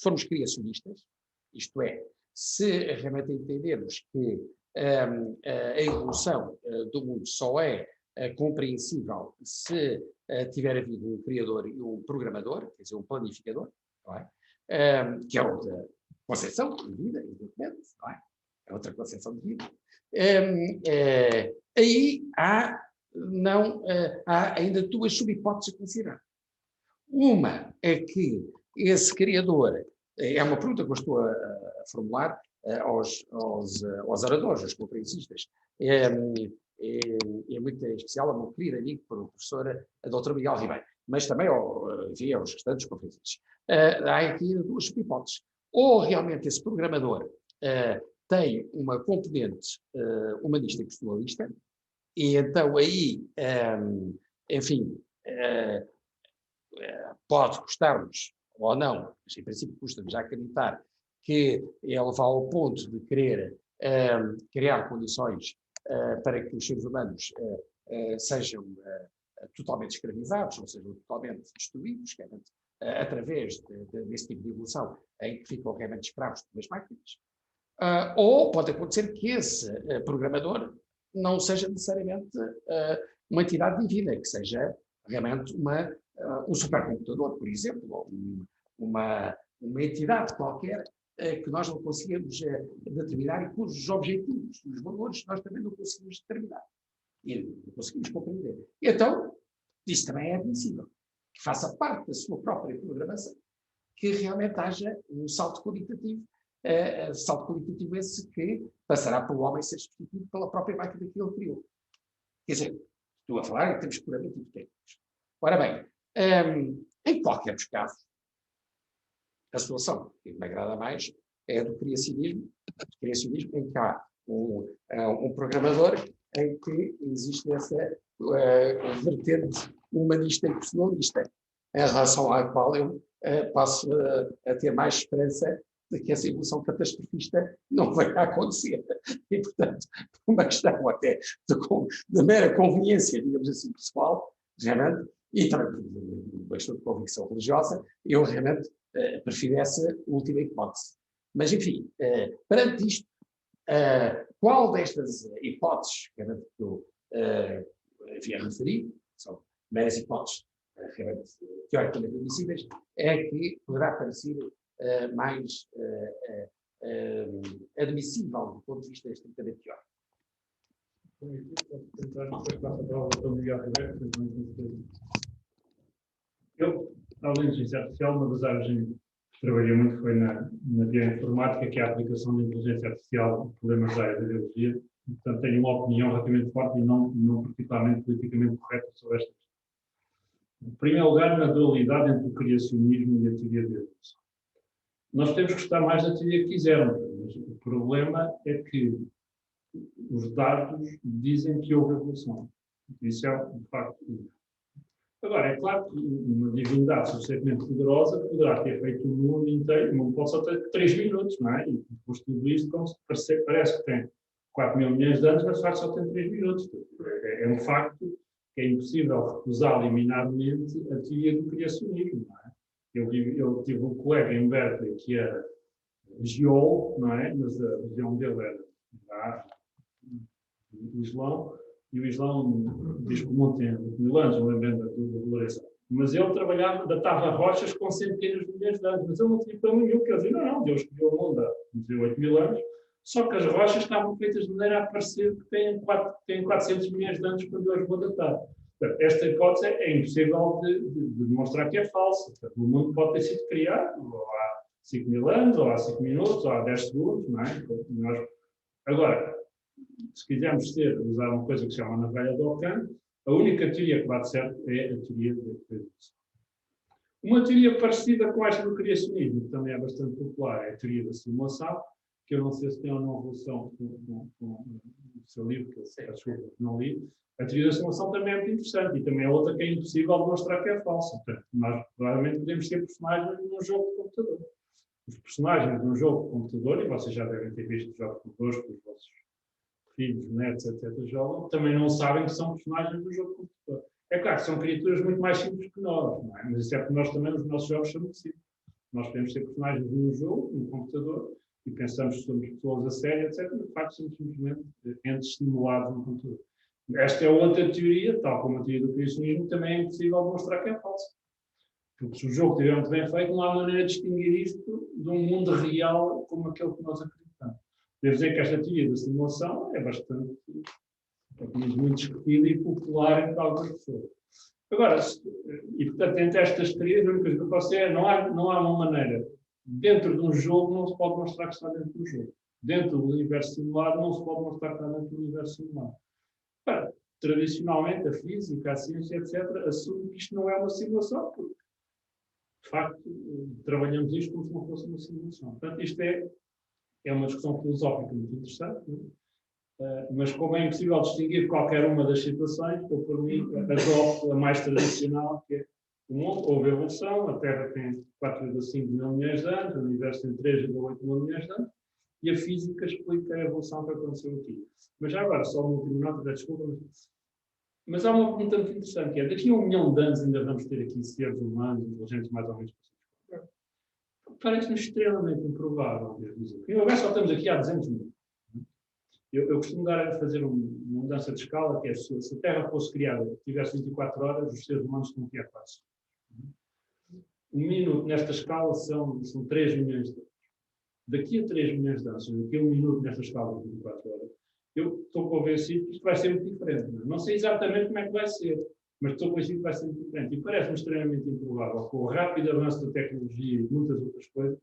formos criacionistas, isto é, se realmente entendermos que a evolução do mundo só é compreensível se tiver havido um criador e um programador, quer dizer, um planificador, não é? Que é outra concepção de vida, evidentemente, não é? É outra concepção de vida. Aí há ainda duas subhipóteses a considerar. Uma é que esse criador, é uma pergunta que eu estou a formular aos oradores, aos conferencistas, é muito especial ao meu querido amigo, professor, a doutora Miguel Ribeiro, mas também aos restantes conferencistas. Há aqui duas hipóteses. Ou realmente esse programador tem uma componente humanista e personalista, e então aí, enfim, pode custar-nos, ou não, mas em princípio custa-nos a acreditar que ele vá ao ponto de querer criar condições para que os seres humanos sejam totalmente escravizados, ou sejam totalmente destruídos, através desse tipo de evolução em que ficam realmente escravos das máquinas. Ou pode acontecer que esse programador não seja necessariamente uma entidade divina, que seja realmente um supercomputador, por exemplo, ou uma entidade qualquer que nós não conseguimos determinar e cujos objetivos, os valores, nós também não conseguimos determinar. E não conseguimos compreender. E então, isso também é admissível, que faça parte da sua própria programação, que realmente haja um salto qualitativo esse que passará pelo homem ser substituído pela própria máquina que ele criou. Quer dizer, estou a falar em termos puramente hipotéticos. Ora bem, em qualquer dos casos, a situação que me agrada mais é a do criacionismo em que há um programador em que existe essa vertente humanista e personalista, em relação à qual eu passo a ter mais esperança de que essa evolução catastrofista não vai acontecer. E, portanto, uma questão até de mera conveniência, digamos assim, pessoal, realmente, e também por uma questão de convicção religiosa, eu realmente prefiro essa última hipótese. Mas, enfim, perante isto, qual destas hipóteses que eu havia referido, são meras hipóteses realmente teoricamente admissíveis, é que poderá parecer mais admissível do ponto de vista estritamente teórico. Eu, além de inteligência artificial, uma das áreas que trabalhei muito foi na bioinformática, que é a aplicação da inteligência artificial a problemas da área da biologia. Portanto, tenho uma opinião relativamente forte e não particularmente politicamente correta sobre esta questão. Em primeiro lugar, na dualidade entre o criacionismo e a teoria da evolução. Nós temos que gostar mais da teoria que quisermos, mas o problema é que os dados dizem que houve evolução. Isso é um facto. Agora, é claro que uma divindade suficientemente poderosa poderá ter feito o mundo inteiro, o mundo pode só ter 3 minutos, não é? E depois tudo isto, como se parece que tem 4 mil milhões de anos, mas de facto só tem 3 minutos. É um facto que é impossível recusar liminarmente a teoria do criacionismo, não é? Eu tive um colega em Berkeley que era geólogo, não é? Mas a religião dele era o Islão, e o Islão diz que o mundo tem 1000 anos, não lembro da Lourenço. Mas ele datava rochas com centenas de milhões de anos, mas ele não tinha problema nenhum, quer dizer, não, Deus criou o mundo há 8000 anos, só que as rochas estavam feitas de maneira a parecer que têm 400 milhões de anos quando eu as vou datar. Portanto, esta hipótese é impossível de demonstrar que é falsa. Portanto, o mundo pode ter sido criado ou há 5000 anos, ou há 5 minutos, ou há 10 segundos, não é? Agora, se quisermos usar uma coisa que se chama navalha de Ockham, a única teoria que bate certo é a teoria da evolução. Uma teoria parecida com esta do criacionismo, que também é bastante popular, é a teoria da simulação, que eu não sei se tem ou não relação com o seu livro, que eu não li. A teoria da simulação também é muito interessante e também é outra que é impossível demonstrar que é falsa. Portanto, nós provavelmente podemos ser personagens num jogo de computador. Os personagens num jogo de computador, e vocês já devem ter visto jogos de computadores com os vossos filhos, netos, etc., jogam, também não sabem que são personagens do jogo de computador. É claro que são criaturas muito mais simples que nós, não é? Mas isso é porque nós também, os nossos jogos são muito simples. Nós podemos ser personagens num jogo, num computador, e pensamos que somos pessoas a sério, etc., mas de facto somos simplesmente entes estimulados no computador. Esta é outra teoria, tal como a teoria do criacionismo, também é impossível demonstrar que é falsa. Porque se o jogo estiver muito bem feito, não há maneira de distinguir isto de um mundo real como aquele que nós acreditamos. Devo dizer que esta teoria da simulação é bastante, muito discutida e popular entre algumas pessoas. Agora, e portanto, entre estas teorias, a única coisa que eu posso dizer é não há uma maneira. Dentro de um jogo não se pode mostrar que está dentro do jogo. Dentro do universo simulado não se pode mostrar que está dentro do universo simulado. Agora, tradicionalmente, a física, a ciência, etc., assume que isto não é uma simulação, porque, de facto, trabalhamos isto como se não fosse uma simulação. Portanto, isto é uma discussão filosófica muito interessante, mas como é impossível distinguir qualquer uma das situações, eu, por mim, adopto a mais tradicional, que é o mundo, houve evolução, a Terra tem 4,5 mil milhões de anos, o universo tem 3,8 mil milhões de anos, e a física explica a evolução que aconteceu aqui. Mas já agora, só uma última nota, desculpa, mas há uma pergunta muito interessante, que é, daqui a 1 milhão de anos ainda vamos ter aqui seres humanos, inteligentes mais ou menos possíveis. Parece-me extremamente improvável, dizer. Em lugar, só estamos aqui há 200 mil. Eu costumo fazer uma mudança de escala, que é, se a Terra fosse criada, tivesse 24 horas, os seres humanos estão aqui há 4 segundos. Um minuto nesta escala são 3 milhões de anos. Daqui a 3 milhões de anos, daqui a 1 minuto nesta escala de 24 horas, eu estou convencido que isto vai ser muito diferente. Não sei exatamente como é que vai ser, mas estou convencido que vai ser muito diferente. E parece-me extremamente improvável, com o rápido avanço da tecnologia e muitas outras coisas,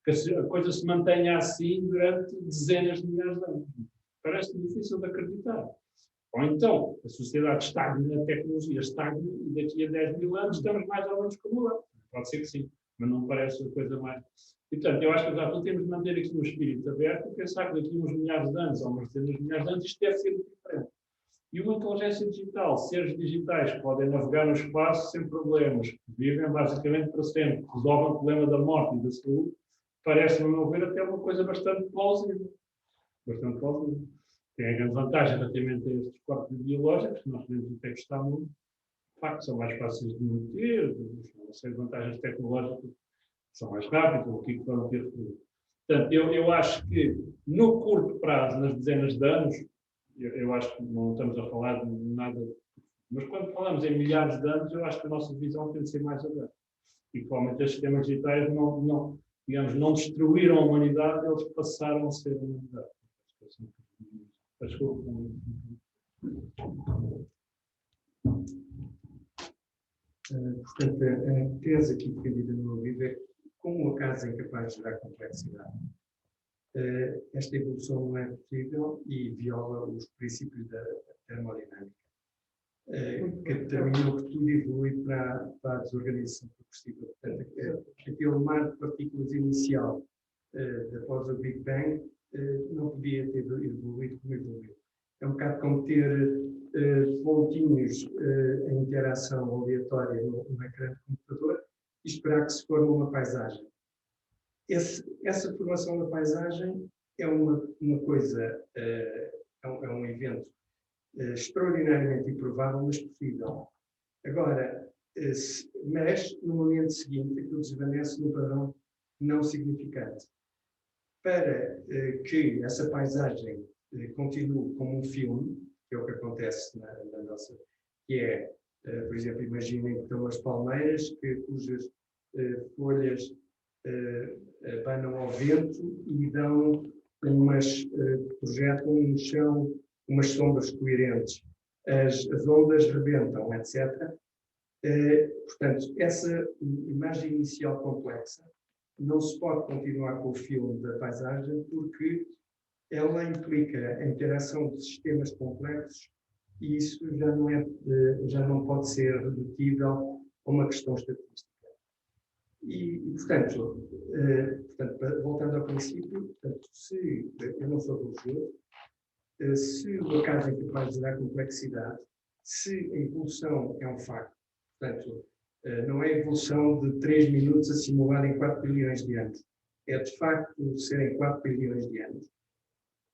que a coisa se mantenha assim durante dezenas de milhares de anos. Parece-me difícil de acreditar. Ou então, a sociedade estagna, a tecnologia estagna, e daqui a 10 mil anos estamos mais ou menos como lá. Pode ser que sim, mas não parece a coisa mais... E, portanto, eu acho que já temos de manter aqui um espírito aberto e pensar que daqui a uns milhares de anos, ou umas dezenas de milhares de anos, isto deve ser muito diferente. E uma inteligência digital, seres digitais que podem navegar no espaço sem problemas, que vivem basicamente para sempre, que resolvem o problema da morte e da saúde, parece-me, a meu ver, até uma coisa bastante plausível. Bastante plausível. Tem a grande vantagem relativamente a estes corpos biológicos, que nós podemos até gostar muito, facto são mais fáceis de manter, não sei, vantagens tecnológicas são mais rápidas, o que foram ter referido. Portanto, eu acho que no curto prazo, nas dezenas de anos, eu acho que não estamos a falar de nada, mas quando falamos em milhares de anos, eu acho que a nossa visão tem de ser mais aberta. E provavelmente os sistemas digitais digamos, não destruíram a humanidade, eles passaram a ser a humanidade. Desculpa. Portanto, a tese aqui defendida no meu livro é como o acaso é capaz de gerar complexidade. Esta evolução não é possível e viola os princípios da termodinâmica, que determinam que tudo evolui para a desorganização progressiva. Portanto, aquele mar de partículas inicial após o Big Bang não podia ter evoluído como evoluiu. É um bocado como ter pontinhos em interação aleatória no ecrã de computador e esperar que se forme uma paisagem. Essa formação da paisagem é uma coisa, é um evento extraordinariamente improvável, mas possível. Agora, mas no momento seguinte, aquilo desvanece num padrão não significante. Para que essa paisagem continue como um filme, que é o que acontece na nossa, que é, por exemplo, imaginem que estão as palmeiras, cujas folhas abanam ao vento e dão projetam no chão umas sombras coerentes. As ondas rebentam, etc. Portanto, essa imagem inicial complexa não se pode continuar com o filme da paisagem porque ela implica a interação de sistemas complexos e isso já não pode ser redutível a uma questão estatística. E portanto, voltando ao princípio, portanto, se eu não sou religioso, se o acaso é capaz de gerar complexidade, se a evolução é um facto, portanto, não é a evolução de 3 minutos a simular em 4 bilhões de anos, é de facto serem 4 bilhões de anos.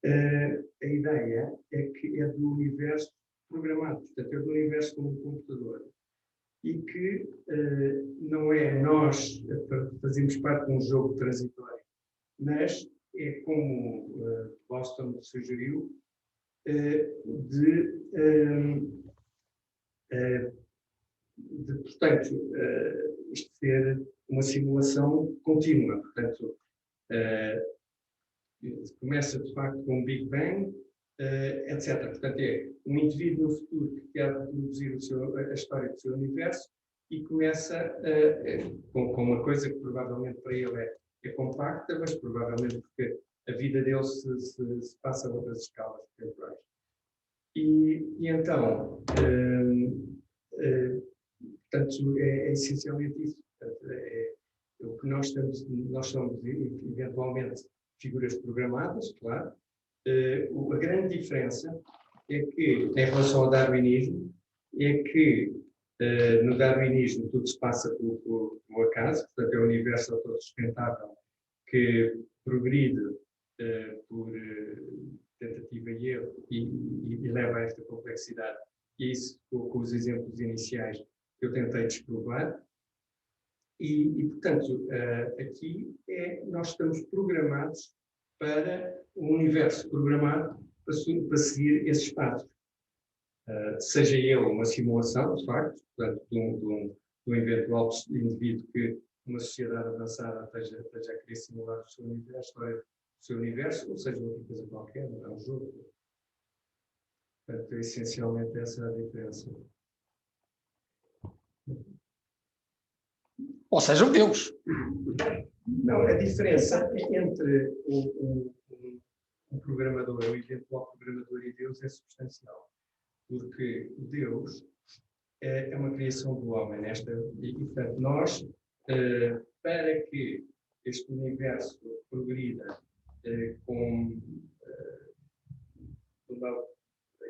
A ideia é que é do universo programado, portanto, é do universo como um computador. E que não é nós fazemos parte de um jogo transitório, mas é como Boston sugeriu, portanto, isto ser uma simulação contínua. Portanto, começa de facto com o Big Bang, etc. Portanto, é um indivíduo no futuro que quer reproduzir a história do seu universo e começa com uma coisa que provavelmente para ele é compacta, mas provavelmente porque a vida dele se passa a outras escalas temporais. E então, portanto, é essencialmente isso. Portanto, o que nós somos eventualmente figuras programadas, claro. A grande diferença é que, em relação ao darwinismo, é que no darwinismo tudo se passa pelo acaso, portanto é o universo autossustentável que progride por tentativa e erro e leva a esta complexidade. E isso com os exemplos iniciais que eu tentei desprovar. E portanto, aqui nós estamos programados para um universo programado para seguir esses passos. Seja ele uma simulação, de facto, portanto, de um eventual indivíduo que uma sociedade avançada esteja a querer simular o seu universo, ou seja, outra coisa qualquer, é um jogo. Portanto, é essencialmente essa a diferença. Ou seja, um Deus. Não, a diferença entre um programador, um eventual programador e Deus é substancial. Porque Deus é uma criação do homem. E, portanto, nós, para que este universo progrida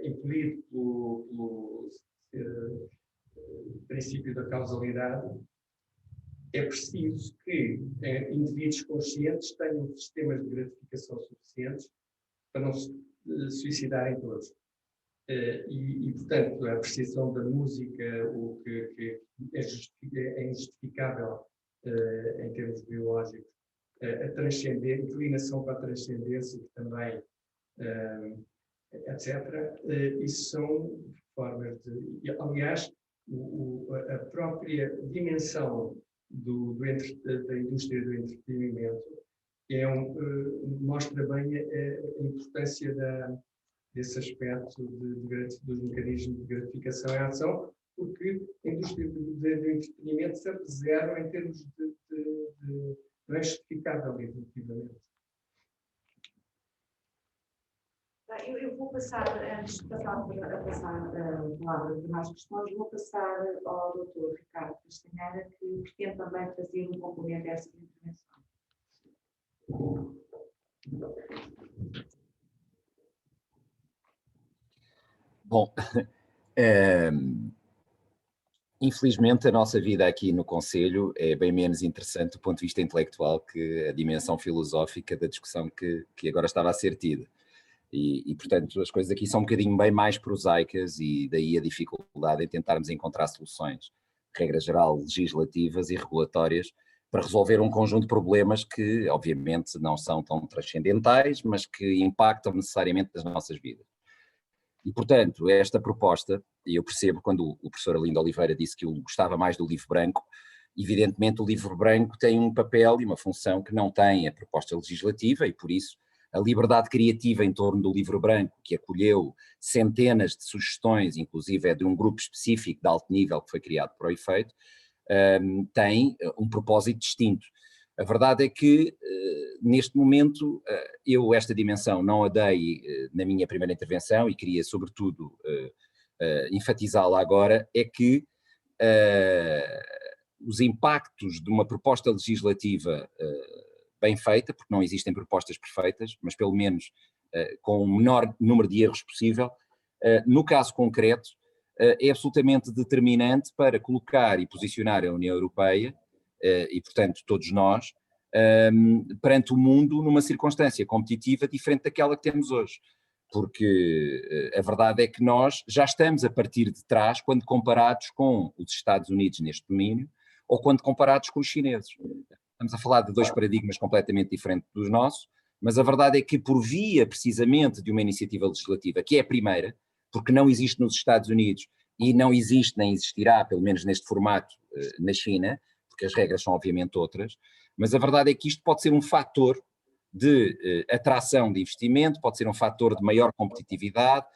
impelido pelo princípio da causalidade, é preciso que indivíduos conscientes tenham sistemas de gratificação suficientes para não se suicidarem todos. portanto, a apreciação da música, o que é injustificável em termos biológicos, a inclinação para a transcendência, que também, etc. Isso são formas de... Aliás, a própria dimensão da indústria do entretenimento mostra bem a importância desse aspecto dos mecanismos de gratificação e ação, porque a indústria do entretenimento serve zero em termos não é justificável, efetivamente. Eu vou passar, antes de passar a palavra para mais questões, vou passar ao Dr. Ricardo Castanheira, que pretende também fazer um complemento a esta intervenção. Bom, infelizmente a nossa vida aqui no Conselho é bem menos interessante do ponto de vista intelectual que a dimensão filosófica da discussão que agora estava a ser tida. E, portanto, as coisas aqui são um bocadinho bem mais prosaicas e daí a dificuldade em tentarmos encontrar soluções, regra geral, legislativas e regulatórias, para resolver um conjunto de problemas que, obviamente, não são tão transcendentais, mas que impactam necessariamente nas nossas vidas. E, portanto, esta proposta, e eu percebo quando o professor Arlindo Oliveira disse que eu gostava mais do livro branco, evidentemente o livro branco tem um papel e uma função que não tem a proposta legislativa e, por isso, a liberdade criativa em torno do livro branco, que acolheu centenas de sugestões, inclusive é de um grupo específico de alto nível que foi criado para o efeito, tem um propósito distinto. A verdade é que, neste momento, eu esta dimensão não a dei na minha primeira intervenção e queria, sobretudo, enfatizá-la agora, é que os impactos de uma proposta legislativa bem feita, porque não existem propostas perfeitas, mas pelo menos com o menor número de erros possível, no caso concreto, é absolutamente determinante para colocar e posicionar a União Europeia, e portanto todos nós, perante o mundo numa circunstância competitiva diferente daquela que temos hoje. Porque a verdade é que nós já estamos a partir de trás quando comparados com os Estados Unidos neste domínio, ou quando comparados com os chineses. Estamos a falar de dois paradigmas completamente diferentes dos nossos, mas a verdade é que por via precisamente de uma iniciativa legislativa, que é a primeira, porque não existe nos Estados Unidos e não existe nem existirá, pelo menos neste formato, na China, porque as regras são obviamente outras, mas a verdade é que isto pode ser um fator de atração de investimento, pode ser um fator de maior competitividade.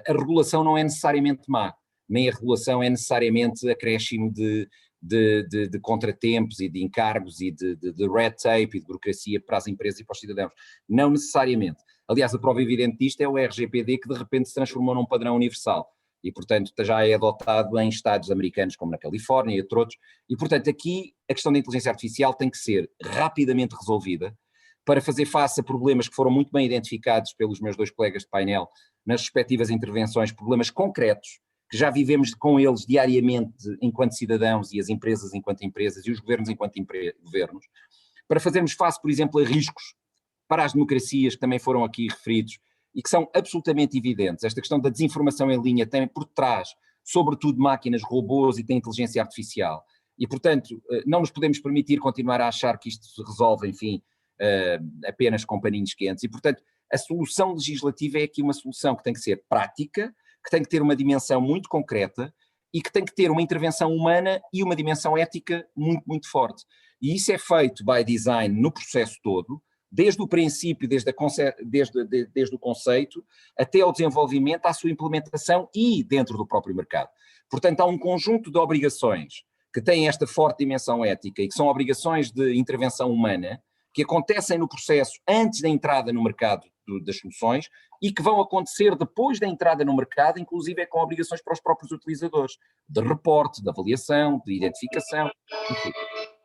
A regulação não é necessariamente má, nem a regulação é necessariamente acréscimo de contratempos e de encargos e de red tape e de burocracia para as empresas e para os cidadãos. Não necessariamente. Aliás, a prova evidente disto é o RGPD, que de repente se transformou num padrão universal e, portanto, já é adotado em estados americanos como na Califórnia e entre outros. E, portanto, aqui a questão da inteligência artificial tem que ser rapidamente resolvida para fazer face a problemas que foram muito bem identificados pelos meus dois colegas de painel nas respectivas intervenções, problemas concretos, que já vivemos com eles diariamente enquanto cidadãos e as empresas enquanto empresas e os governos enquanto governos, para fazermos face, por exemplo, a riscos para as democracias que também foram aqui referidos e que são absolutamente evidentes. Esta questão da desinformação em linha tem por trás, sobretudo, máquinas, robôs e tem inteligência artificial. E, portanto, não nos podemos permitir continuar a achar que isto se resolve, enfim, apenas com paninhos quentes. E, portanto, a solução legislativa é aqui uma solução que tem que ser prática, que tem que ter uma dimensão muito concreta e que tem que ter uma intervenção humana e uma dimensão ética muito, muito forte. E isso é feito by design no processo todo, desde o princípio, desde o conceito, até ao desenvolvimento, à sua implementação e dentro do próprio mercado. Portanto, há um conjunto de obrigações que têm esta forte dimensão ética e que são obrigações de intervenção humana, que acontecem no processo antes da entrada no mercado das soluções e que vão acontecer depois da entrada no mercado, inclusive é com obrigações para os próprios utilizadores, de reporte, de avaliação, de identificação, enfim.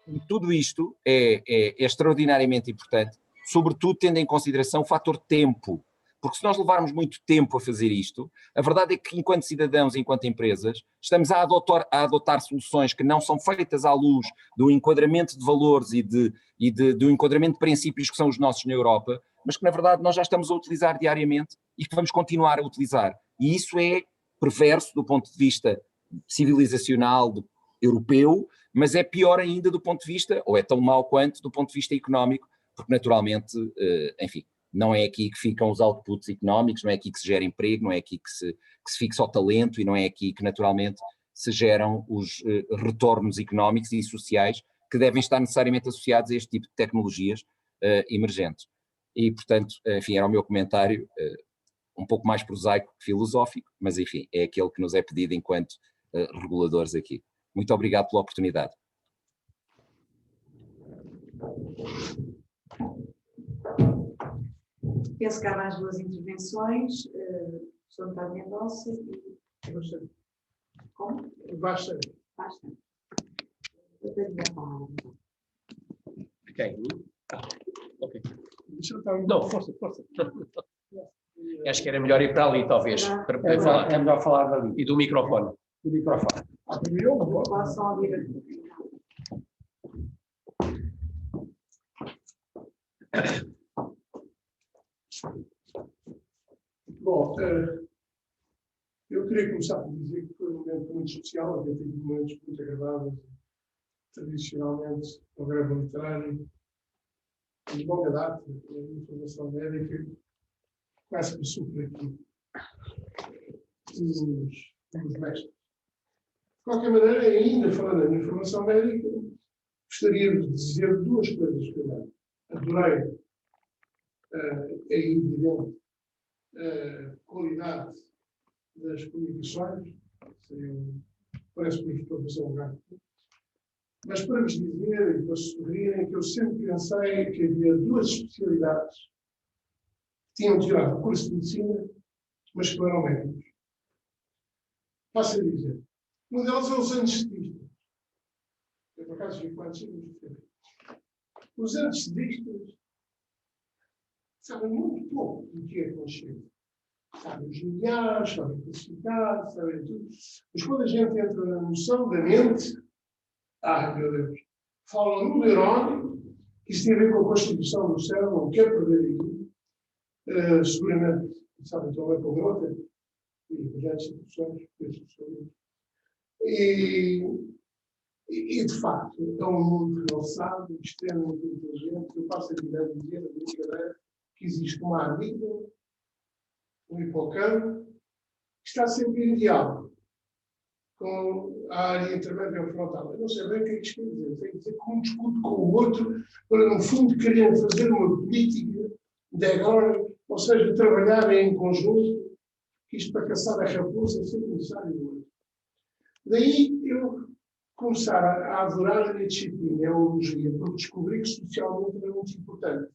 E tudo isto é extraordinariamente importante, sobretudo tendo em consideração o fator tempo, porque se nós levarmos muito tempo a fazer isto, a verdade é que enquanto cidadãos e enquanto empresas estamos a adotar soluções que não são feitas à luz do enquadramento de valores e do enquadramento de princípios que são os nossos na Europa, mas que na verdade nós já estamos a utilizar diariamente e que vamos continuar a utilizar. E isso é perverso do ponto de vista civilizacional europeu, mas é pior ainda do ponto de vista, ou é tão mau quanto, do ponto de vista económico, porque naturalmente, enfim, não é aqui que ficam os outputs económicos, não é aqui que se gera emprego, não é aqui que se fixa o talento e não é aqui que naturalmente se geram os retornos económicos e sociais que devem estar necessariamente associados a este tipo de tecnologias emergentes. E, portanto, enfim, era o meu comentário, um pouco mais prosaico que filosófico, mas enfim, é aquele que nos é pedido enquanto reguladores aqui. Muito obrigado pela oportunidade. Penso que há mais duas intervenções, Sr. António Mendonça e... Como? Basta. Basta. Eu tenho a palavra. Quem? Ok. Não, força. Acho que era melhor ir para ali, talvez, para poder falar. É melhor falar dali. E do microfone. Do microfone. Posso ouvir? Bom, eu queria começar por dizer que foi um momento muito especial, eu tive momentos muito agradáveis, tradicionalmente, no greve literário, de longa data, a informação médica, quase que supera aqui os mestres. De qualquer maneira, ainda falando da informação médica, gostaria de dizer duas coisas que eu adorei. É evidente a qualidade das comunicações, parece que estou a fazer um gato, mas para vos dizer e para sorrirem que eu sempre pensei que havia duas especialidades que tinham tirado o curso de medicina, mas que não eram médicos. Passo a dizer. Um deles é os anestesistas. Eu, por acaso, vi quantos anos. Os anestesistas sabem muito pouco do que é consciente. Sabem os milhares, sabem classificar, sabem tudo. Mas quando a gente entra na noção da mente, ai meu Deus, falam no neurónio, que isso tem a ver com a constituição do cérebro, não quero perder aí. Seguramente, sabem, estou a ler com outra, e brilhantes instituições, e de facto, é um mundo realçado, extremamente inteligente. Eu passo a vida a dizer, a brincadeira, que existe uma amígdala, um hipocampo, que está sempre em diálogo com a área intermédia frontal. Eu não sei bem o que é que isto quer dizer. Tem que dizer que um discute com o outro para, no fundo, querer fazer uma política de agora, ou seja, trabalhar em conjunto, que isto para caçar a raposa é sempre necessário. Daí eu começar a adorar a minha disciplina, a biologia, porque descobri que socialmente era muito importante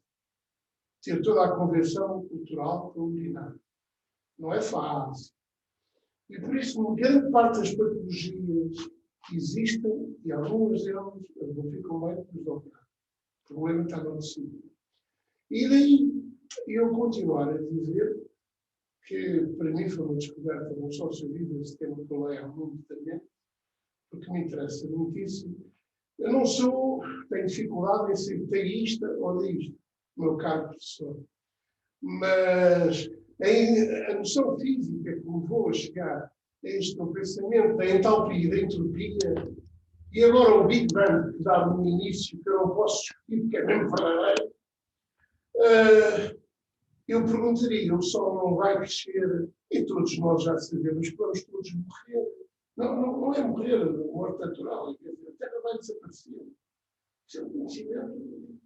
ter toda a convenção cultural comunitária. Não é fácil. E por isso, grande parte das patologias que existem, e algumas delas, não ficam bem com os doutorados. O problema está no tecido. E daí, eu continuar a dizer que, para mim, foi uma descoberta, não só sobre esse tema que eu leio há muito tempo, porque me interessa muitíssimo. Eu não sou, tenho dificuldade em ser teísta ou deísta, meu caro professor. Mas a noção física que me levou a chegar a este meu pensamento da entalpia e da entropia, e agora o Big Bang, que dá-me um início que eu não posso discutir, porque é mesmo verdadeiro, eu perguntaria, o Sol não vai crescer, e todos nós já sabemos que vamos todos morrer. Não é morrer, é morte natural, a Terra vai desaparecer. Isso é um conhecimento,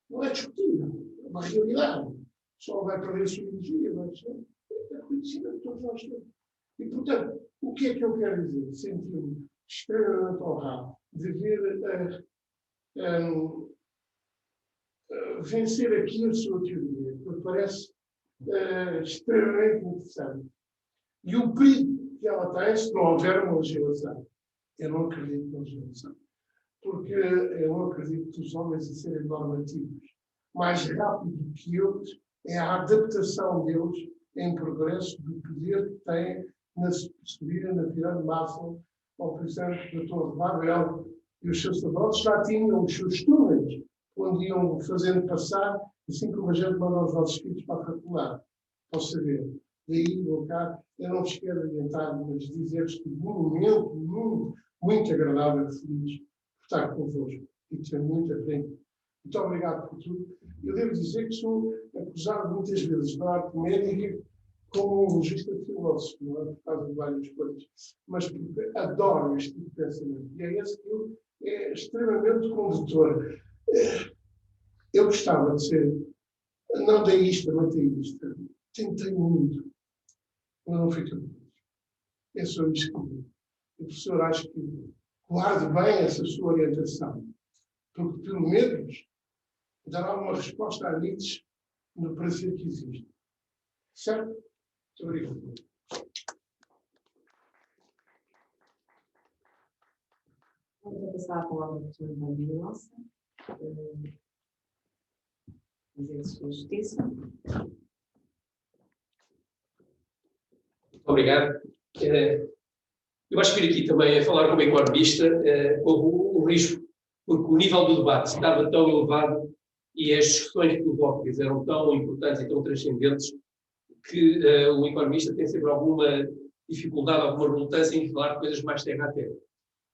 não é discutível, é uma realidade. O Sol vai perder a sua energia, mas é conhecimento que todos nós temos. E, portanto, o que é que eu quero dizer? Senti-me extremamente honrado de ver vencer aqui a sua teoria, porque parece extremamente interessante. E o perigo que ela tem, se não houver uma legislação. Eu não acredito na legislação. Porque eu não acredito que os homens a serem normativos mais rápido que eles é a adaptação deles em progresso do poder que têm na subida, na pirâmide máxima, ou, por exemplo, da Torre de Babel. E os sacerdotes já tinham os seus túneis, onde iam fazendo passar, assim como a gente manda os nossos filhos para a faculdade, ao saber. Daí, meu caro, eu não vos quero adiantar, mas dizer-vos que um momento muito agradável e feliz por estar convosco e de ter muito a frente. Muito obrigado por tudo. Eu devo dizer que sou acusado muitas vezes na arte médica como um logista filósofo, não é? Por causa de várias coisas, mas porque adoro este tipo de pensamento. E é esse que é extremamente condutor. Eu gostava de ser, não deísta, não teísta. Tentei muito, mas não fica muito. É só isso que o professor acho que guarde bem essa sua orientação, porque pelo menos dará uma resposta a Nietzsche no prazer que existe. Certo? Muito obrigado. Vamos passar a palavra ao Dr. Mário Mendonça, dizer a sua justiça. Muito obrigado. Eu acho que vir aqui também a falar como economista com o risco, porque o nível do debate estava tão elevado e as discussões filosóficas eram tão importantes e tão transcendentes que o economista tem sempre alguma dificuldade, alguma relutância em falar de coisas mais terra a terra.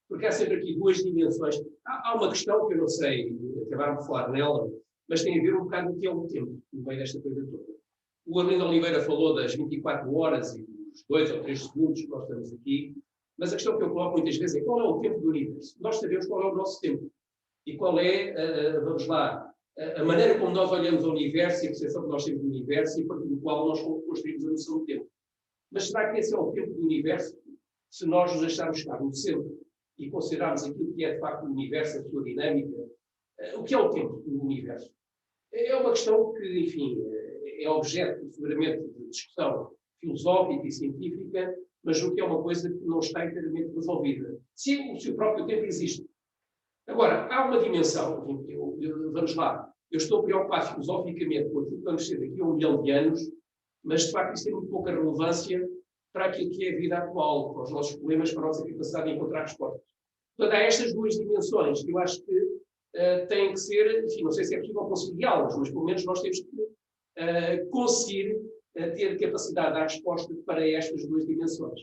Porque há sempre aqui duas dimensões. Há uma questão que eu não sei, acabaram de falar nela, mas tem a ver um bocado com o que é o tempo, no meio desta coisa toda. O Arlindo Oliveira falou das 24 horas e dos 2 ou 3 segundos que nós estamos aqui, mas a questão que eu coloco muitas vezes é qual é o tempo do universo. Nós sabemos qual é o nosso tempo. E qual é, vamos lá, a maneira como nós olhamos o universo e a percepção que nós temos do universo e a partir do qual nós construímos a noção do tempo. Mas será que esse é o tempo do universo se nós nos deixarmos estar no centro e considerarmos aquilo que é de facto o universo, a sua dinâmica? O que é o tempo do universo? É uma questão que, enfim, é objeto seguramente de discussão filosófica e científica, mas o que é uma coisa que não está inteiramente resolvida. Se o próprio tempo existe. Agora, há uma dimensão, vamos lá, eu estou preocupado filosoficamente com aquilo que vamos ser daqui a 1 milhão de anos, mas de facto isso tem muito pouca relevância para aquilo que é a vida atual, para os nossos problemas, para a nossa capacidade de encontrar respostas. Portanto, há estas duas dimensões que eu acho que têm que ser, enfim, não sei se é possível conciliá-las, mas pelo menos nós temos que conseguir ter capacidade de dar resposta para estas duas dimensões.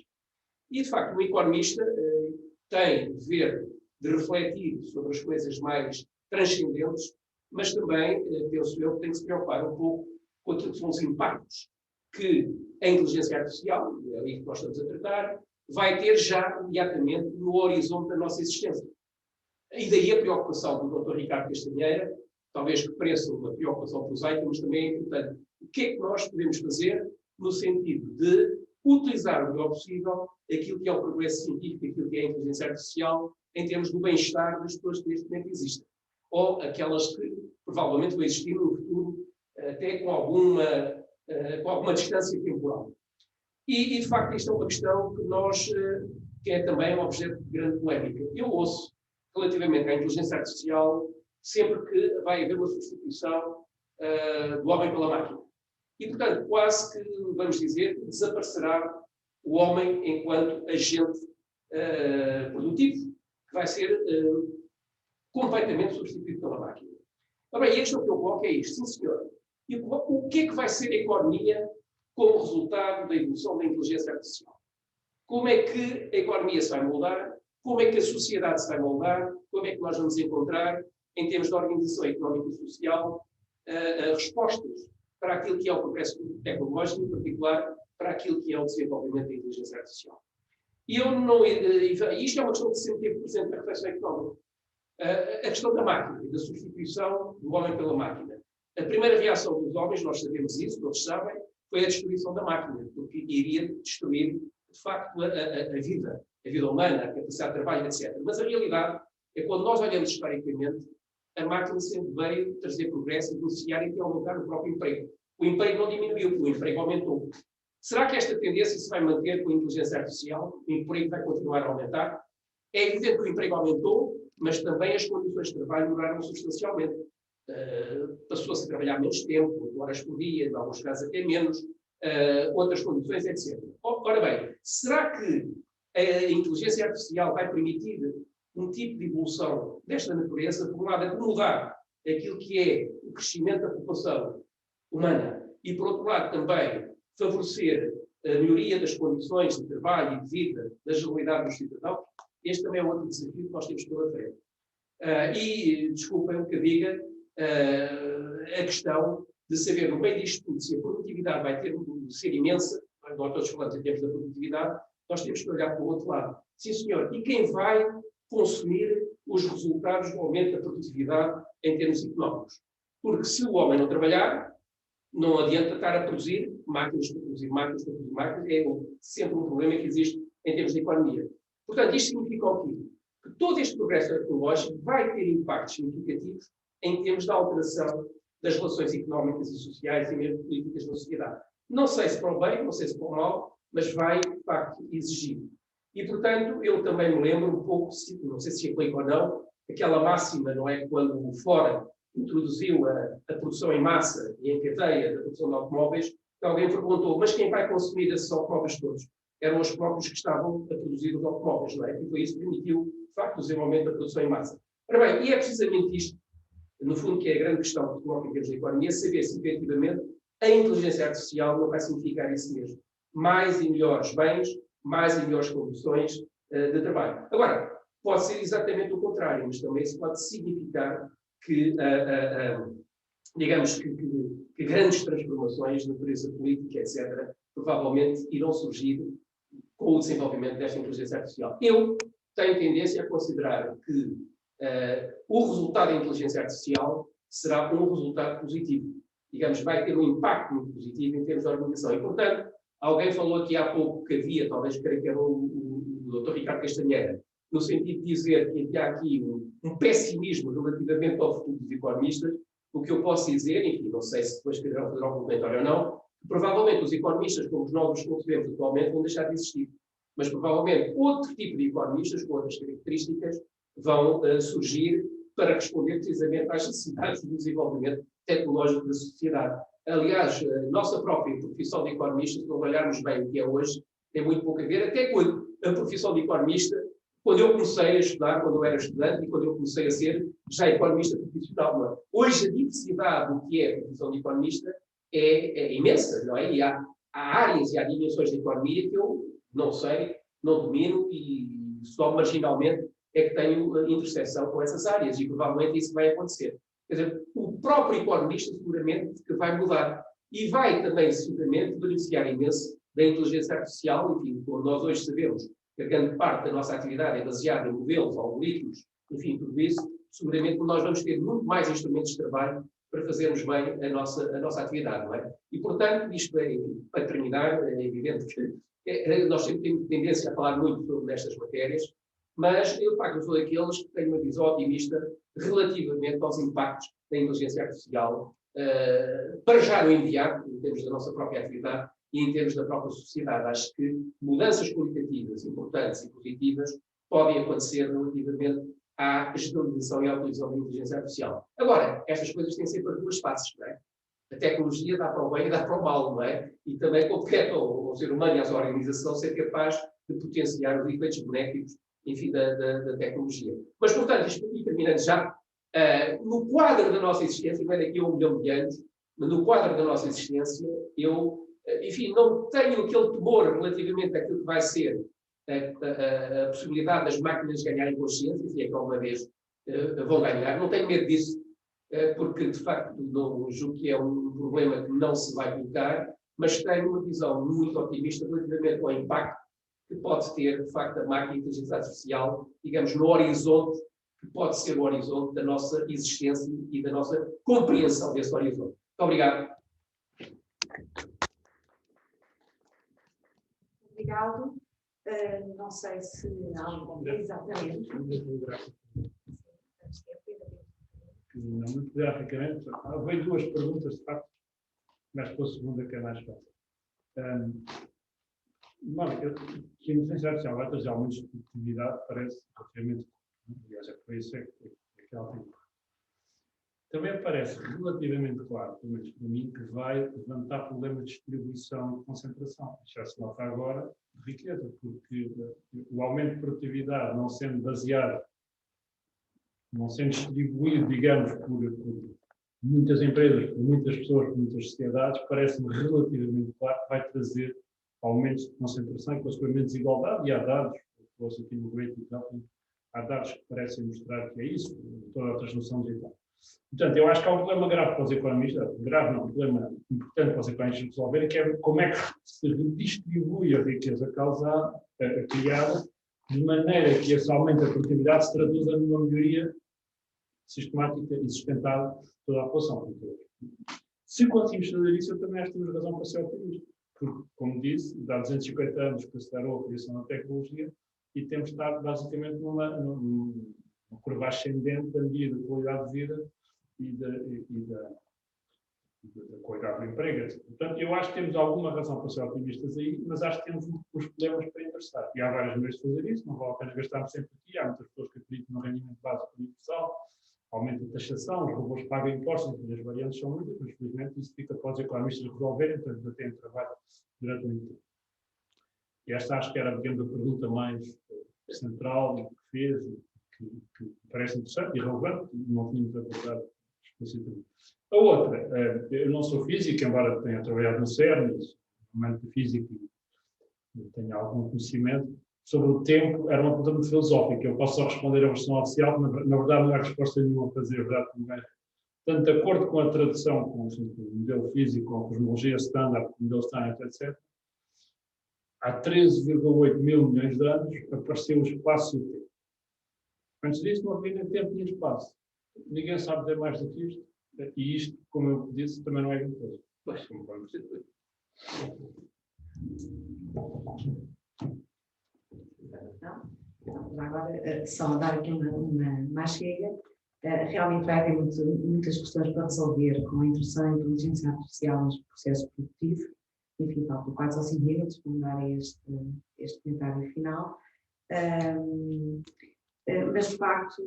E, de facto, o economista tem dever de refletir sobre as coisas mais transcendentes, mas também, penso eu, tem que se preocupar um pouco com aquilo que são os impactos que a inteligência artificial, é aí que nós estamos a tratar, vai ter já imediatamente no horizonte da nossa existência. E daí a preocupação do Dr. Ricardo Castanheira, talvez que pareça uma preocupação prosaica, mas também é importante. O que é que nós podemos fazer no sentido de utilizar o melhor possível aquilo que é o progresso científico, aquilo que é a inteligência artificial, em termos do bem-estar das pessoas que neste momento existem. Ou aquelas que provavelmente vão existir no futuro, até com alguma distância temporal. E, de facto, isto é uma questão que é também um objeto de grande polémica. Eu ouço, relativamente à inteligência artificial, sempre que vai haver uma substituição do homem pela máquina. E, portanto, quase que, vamos dizer, desaparecerá o homem enquanto agente produtivo, que vai ser completamente substituído pela máquina. Ora bem, a questão que eu coloco é isto, sim senhor. E o que é que vai ser a economia como resultado da evolução da inteligência artificial? Como é que a economia se vai moldar? Como é que a sociedade se vai moldar? Como é que nós vamos encontrar, em termos de organização económica e social, respostas para aquilo que é o progresso tecnológico, em particular para aquilo que é o desenvolvimento da inteligência artificial? E isto é uma questão que sempre teve presente na reflexão económica. A questão da máquina, da substituição do homem pela máquina. A primeira reação dos homens, nós sabemos isso, todos sabem, foi a destruição da máquina, porque iria destruir, de facto, a vida humana, a capacidade de trabalho, etc. Mas a realidade é que, quando nós olhamos historicamente, a máquina sempre veio trazer progresso, beneficiar e até aumentar o próprio emprego. O emprego não diminuiu, o emprego aumentou. Será que esta tendência se vai manter com a inteligência artificial? O emprego vai continuar a aumentar? É evidente que o emprego aumentou, mas também as condições de trabalho melhoraram substancialmente. Passou-se a trabalhar menos tempo, horas por dia, em alguns casos até menos, outras condições, etc. Ora bem, será que a inteligência artificial vai permitir um tipo de evolução desta natureza, por um lado, acomodar aquilo que é o crescimento da população humana e, por outro lado, também favorecer a melhoria das condições de trabalho e de vida, da agilidade dos cidadãos, este também é outro desafio que nós temos pela frente. E, desculpem-me que diga, a questão de saber, no meio disto tudo, se a produtividade vai ter de ser imensa, nós todos falamos em termos da produtividade, nós temos que olhar para o outro lado. Sim, senhor, e quem vai consumir os resultados do aumento da produtividade em termos económicos? Porque se o homem não trabalhar, não adianta estar a produzir máquinas para produzir máquinas para produzir máquinas, é sempre um problema que existe em termos de economia. Portanto, isto significa o quê? Que todo este progresso tecnológico vai ter impactos significativos em termos da alteração das relações económicas e sociais e mesmo políticas na sociedade. Não sei se para o bem, não sei se para o mal, mas vai, de facto, exigir. E, portanto, eu também me lembro um pouco, não sei se aplica ou não, aquela máxima, não é? Quando o Ford introduziu a produção em massa e em cadeia da produção de automóveis, que alguém perguntou, mas quem vai consumir esses automóveis todos? Eram os próprios que estavam a produzir os automóveis, não é? E foi isso que permitiu, de facto, o desenvolvimento da produção em massa. Ora bem, e é precisamente isto, no fundo, que é a grande questão que coloca em termos de economia, saber se, efetivamente, a inteligência artificial não vai significar isso mesmo. Mais e melhores bens, mais e melhores condições de trabalho. Agora, pode ser exatamente o contrário, mas também isso pode significar que, digamos, que grandes transformações de natureza política, etc., provavelmente irão surgir com o desenvolvimento desta inteligência artificial. Eu tenho tendência a considerar que o resultado da inteligência artificial será um resultado positivo. Digamos, vai ter um impacto muito positivo em termos de organização. E, portanto, alguém falou aqui há pouco que havia, talvez creio que era o Dr. Ricardo Castanheira, no sentido de dizer que havia aqui um pessimismo relativamente ao futuro dos economistas. O que eu posso dizer, enfim, não sei se depois quererão fazer algum comentário ou não, que provavelmente os economistas, como nós os concebemos atualmente, vão deixar de existir. Mas provavelmente outro tipo de economistas, com outras características, vão surgir para responder precisamente às necessidades do desenvolvimento tecnológico da sociedade. Aliás, a nossa própria profissão de economista, se nós olharmos bem o que é hoje, tem muito pouco a ver, até com a profissão de economista, quando eu comecei a estudar, quando eu era estudante e quando eu comecei a ser já economista profissional. Não é? Hoje a diversidade do que é a profissão de economista é imensa, não é? E há áreas e há dimensões de economia que eu não sei, não domino e só marginalmente é que tenho interseção com essas áreas e provavelmente isso vai acontecer. Quer dizer, o próprio economista seguramente que vai mudar e vai também seguramente beneficiar imenso da inteligência artificial, enfim, como nós hoje sabemos que a grande parte da nossa atividade é baseada em modelos, algoritmos, enfim, tudo isso, seguramente nós vamos ter muito mais instrumentos de trabalho para fazermos bem a nossa atividade, não é? E, portanto, isto é, para terminar, é evidente que nós sempre temos tendência a falar muito sobre estas matérias, mas eu, de facto, sou daqueles que têm uma visão otimista relativamente aos impactos da inteligência artificial, para já no imediato, em termos da nossa própria atividade e em termos da própria sociedade. Acho que mudanças qualitativas importantes e positivas podem acontecer relativamente à generalização e à utilização da inteligência artificial. Agora, estas coisas têm sempre as duas faces, não é? A tecnologia dá para o bem e dá para o mal, não é? E também compete ao ser humano e à sua organização ser capaz de potenciar os efeitos benéficos, enfim, da tecnologia. Mas, portanto, isto aqui terminando já, no quadro da nossa existência, vai daqui a 1 milhão de anos, mas no quadro da nossa existência, eu, enfim, não tenho aquele temor relativamente àquilo que vai ser a possibilidade das máquinas ganharem consciência, se é que alguma vez vão ganhar. Não tenho medo disso, porque, de facto, não julgo que é um problema que não se vai colocar, mas tenho uma visão muito otimista relativamente ao impacto que pode ter, de facto, a máquina de inteligência artificial, digamos, no horizonte, que pode ser o horizonte da nossa existência e da nossa compreensão desse horizonte. Muito obrigado. Obrigado. Não sei se há algum... Exatamente. Não, muito graficamente. Veio 2 perguntas, de facto, mas pela segunda que é mais fácil. Que a inteligência artificial vai trazer aumento de produtividade, parece relativamente, aliás, é por isso que ela tem. Também parece relativamente claro, pelo menos para mim, que vai levantar problemas de distribuição e de concentração. Já se nota agora de riqueza, porque o aumento de produtividade não sendo baseado, não sendo distribuído, digamos, por muitas empresas, por muitas pessoas, por muitas sociedades, parece-me relativamente claro que vai trazer aumentos de concentração e consequentemente desigualdade, e há dados, trouxe aqui no Great Example, há dados que parecem mostrar que é isso, toda a transformação digital. Portanto, eu acho que há um problema grave para os economistas, grave não, um problema importante para os economistas resolverem, que é como é que se redistribui a riqueza causada, criada, de maneira que esse aumento da produtividade se traduza numa melhoria sistemática e sustentável de toda a população. Se conseguimos fazer isso, eu também acho que temos razão para ser otimista. Porque, como disse, há 250 anos que acelerou a criação da tecnologia e temos estado basicamente numa curva ascendente da medida da qualidade de vida e da qualidade do emprego. Portanto, eu acho que temos alguma razão para ser otimistas aí, mas acho que temos uns problemas para interessar. E há várias maneiras de fazer isso, não vale a pena gastarmos sempre aqui. Há muitas pessoas que acreditam no rendimento básico universal, aumento da taxação, os robôs pagam impostos, as variantes são muitas, mas felizmente isso fica para os economistas resolverem, portanto, eu tenho trabalho durante muito tempo. E esta acho que era, digamos, a pergunta mais central que fez, que parece interessante e relevante, não tínhamos abordado explicitamente. A outra, eu não sou físico, embora tenha trabalhado no CERN, no âmbito físico e tenha algum conhecimento sobre o tempo, era uma pergunta muito filosófica. Eu posso só responder a versão oficial, mas na verdade não há resposta nenhuma a fazer, a verdade não é. Portanto, de acordo com a tradução, com o modelo físico, com a cosmologia standard, com o modelo standard, etc., há 13,8 mil milhões de anos apareceu o espaço e o tempo. Antes disso não havia nem tempo nem espaço. Ninguém sabe dizer mais do que isto. E isto, como eu disse, também não é grande coisa. Mas como vamos dizer. Agora, só dar aqui uma chega. Realmente vai haver muitas questões para resolver com a introdução da inteligência artificial nos processos produtivos. Enfim, faltam 4 ou 5 minutos para dar este comentário final. Mas, de facto,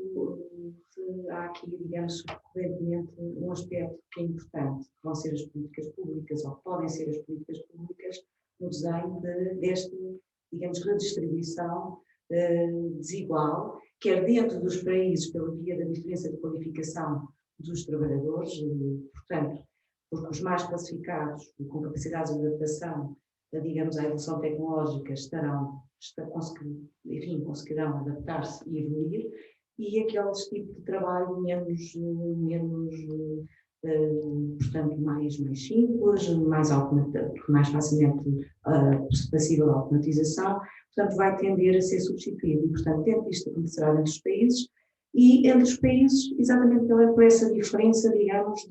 há aqui, digamos, recorrentemente um aspecto que é importante, que vão ser as políticas públicas, ou podem ser as políticas públicas, no desenho desta, digamos, redistribuição desigual, quer dentro dos países, pela via da diferença de qualificação dos trabalhadores, portanto, porque os mais classificados, com capacidades de adaptação, digamos, à evolução tecnológica, conseguirão adaptar-se e evoluir, e aqueles tipos de trabalho portanto, mais simples, mais facilmente passível à automatização, portanto, vai tender a ser substituído. E, portanto, dentro disto acontecerá entre os países, e entre os países, exatamente por essa diferença, digamos,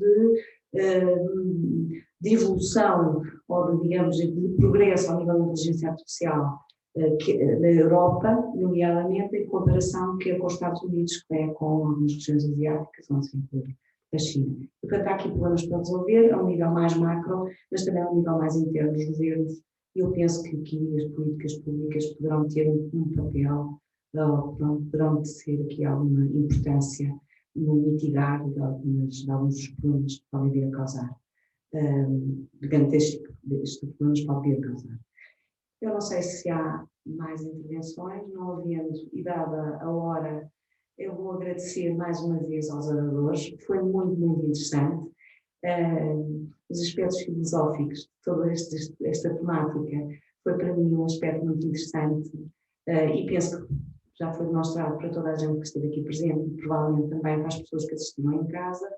de evolução, ou digamos, de progresso ao nível da inteligência artificial da Europa, nomeadamente, em comparação com os Estados Unidos, que é com algumas regiões asiáticas, onde se inclui a China. Portanto, há aqui problemas para resolver, a um nível mais macro, mas também a um nível mais interno dos governos. Eu penso que aqui as políticas públicas poderão ter um papel, poderão ter aqui alguma importância no mitigar de alguns dos problemas que podem vir a causar. Estes problemas podem vir a causar. Eu não sei se há mais intervenções, não havendo, e dada a hora, eu vou agradecer mais uma vez aos oradores, foi muito, muito interessante. Os aspectos filosóficos de toda esta temática foi para mim um aspecto muito interessante e penso que já foi demonstrado para toda a gente que esteve aqui presente e provavelmente também para as pessoas que assistiram em casa.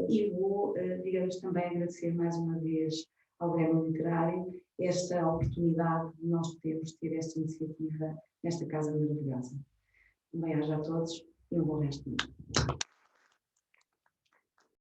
E vou, digamos, também agradecer mais uma vez ao Grêmio Literário esta oportunidade de nós podermos ter esta iniciativa nesta casa maravilhosa. Um bem-aja a todos e um bom resto de noite.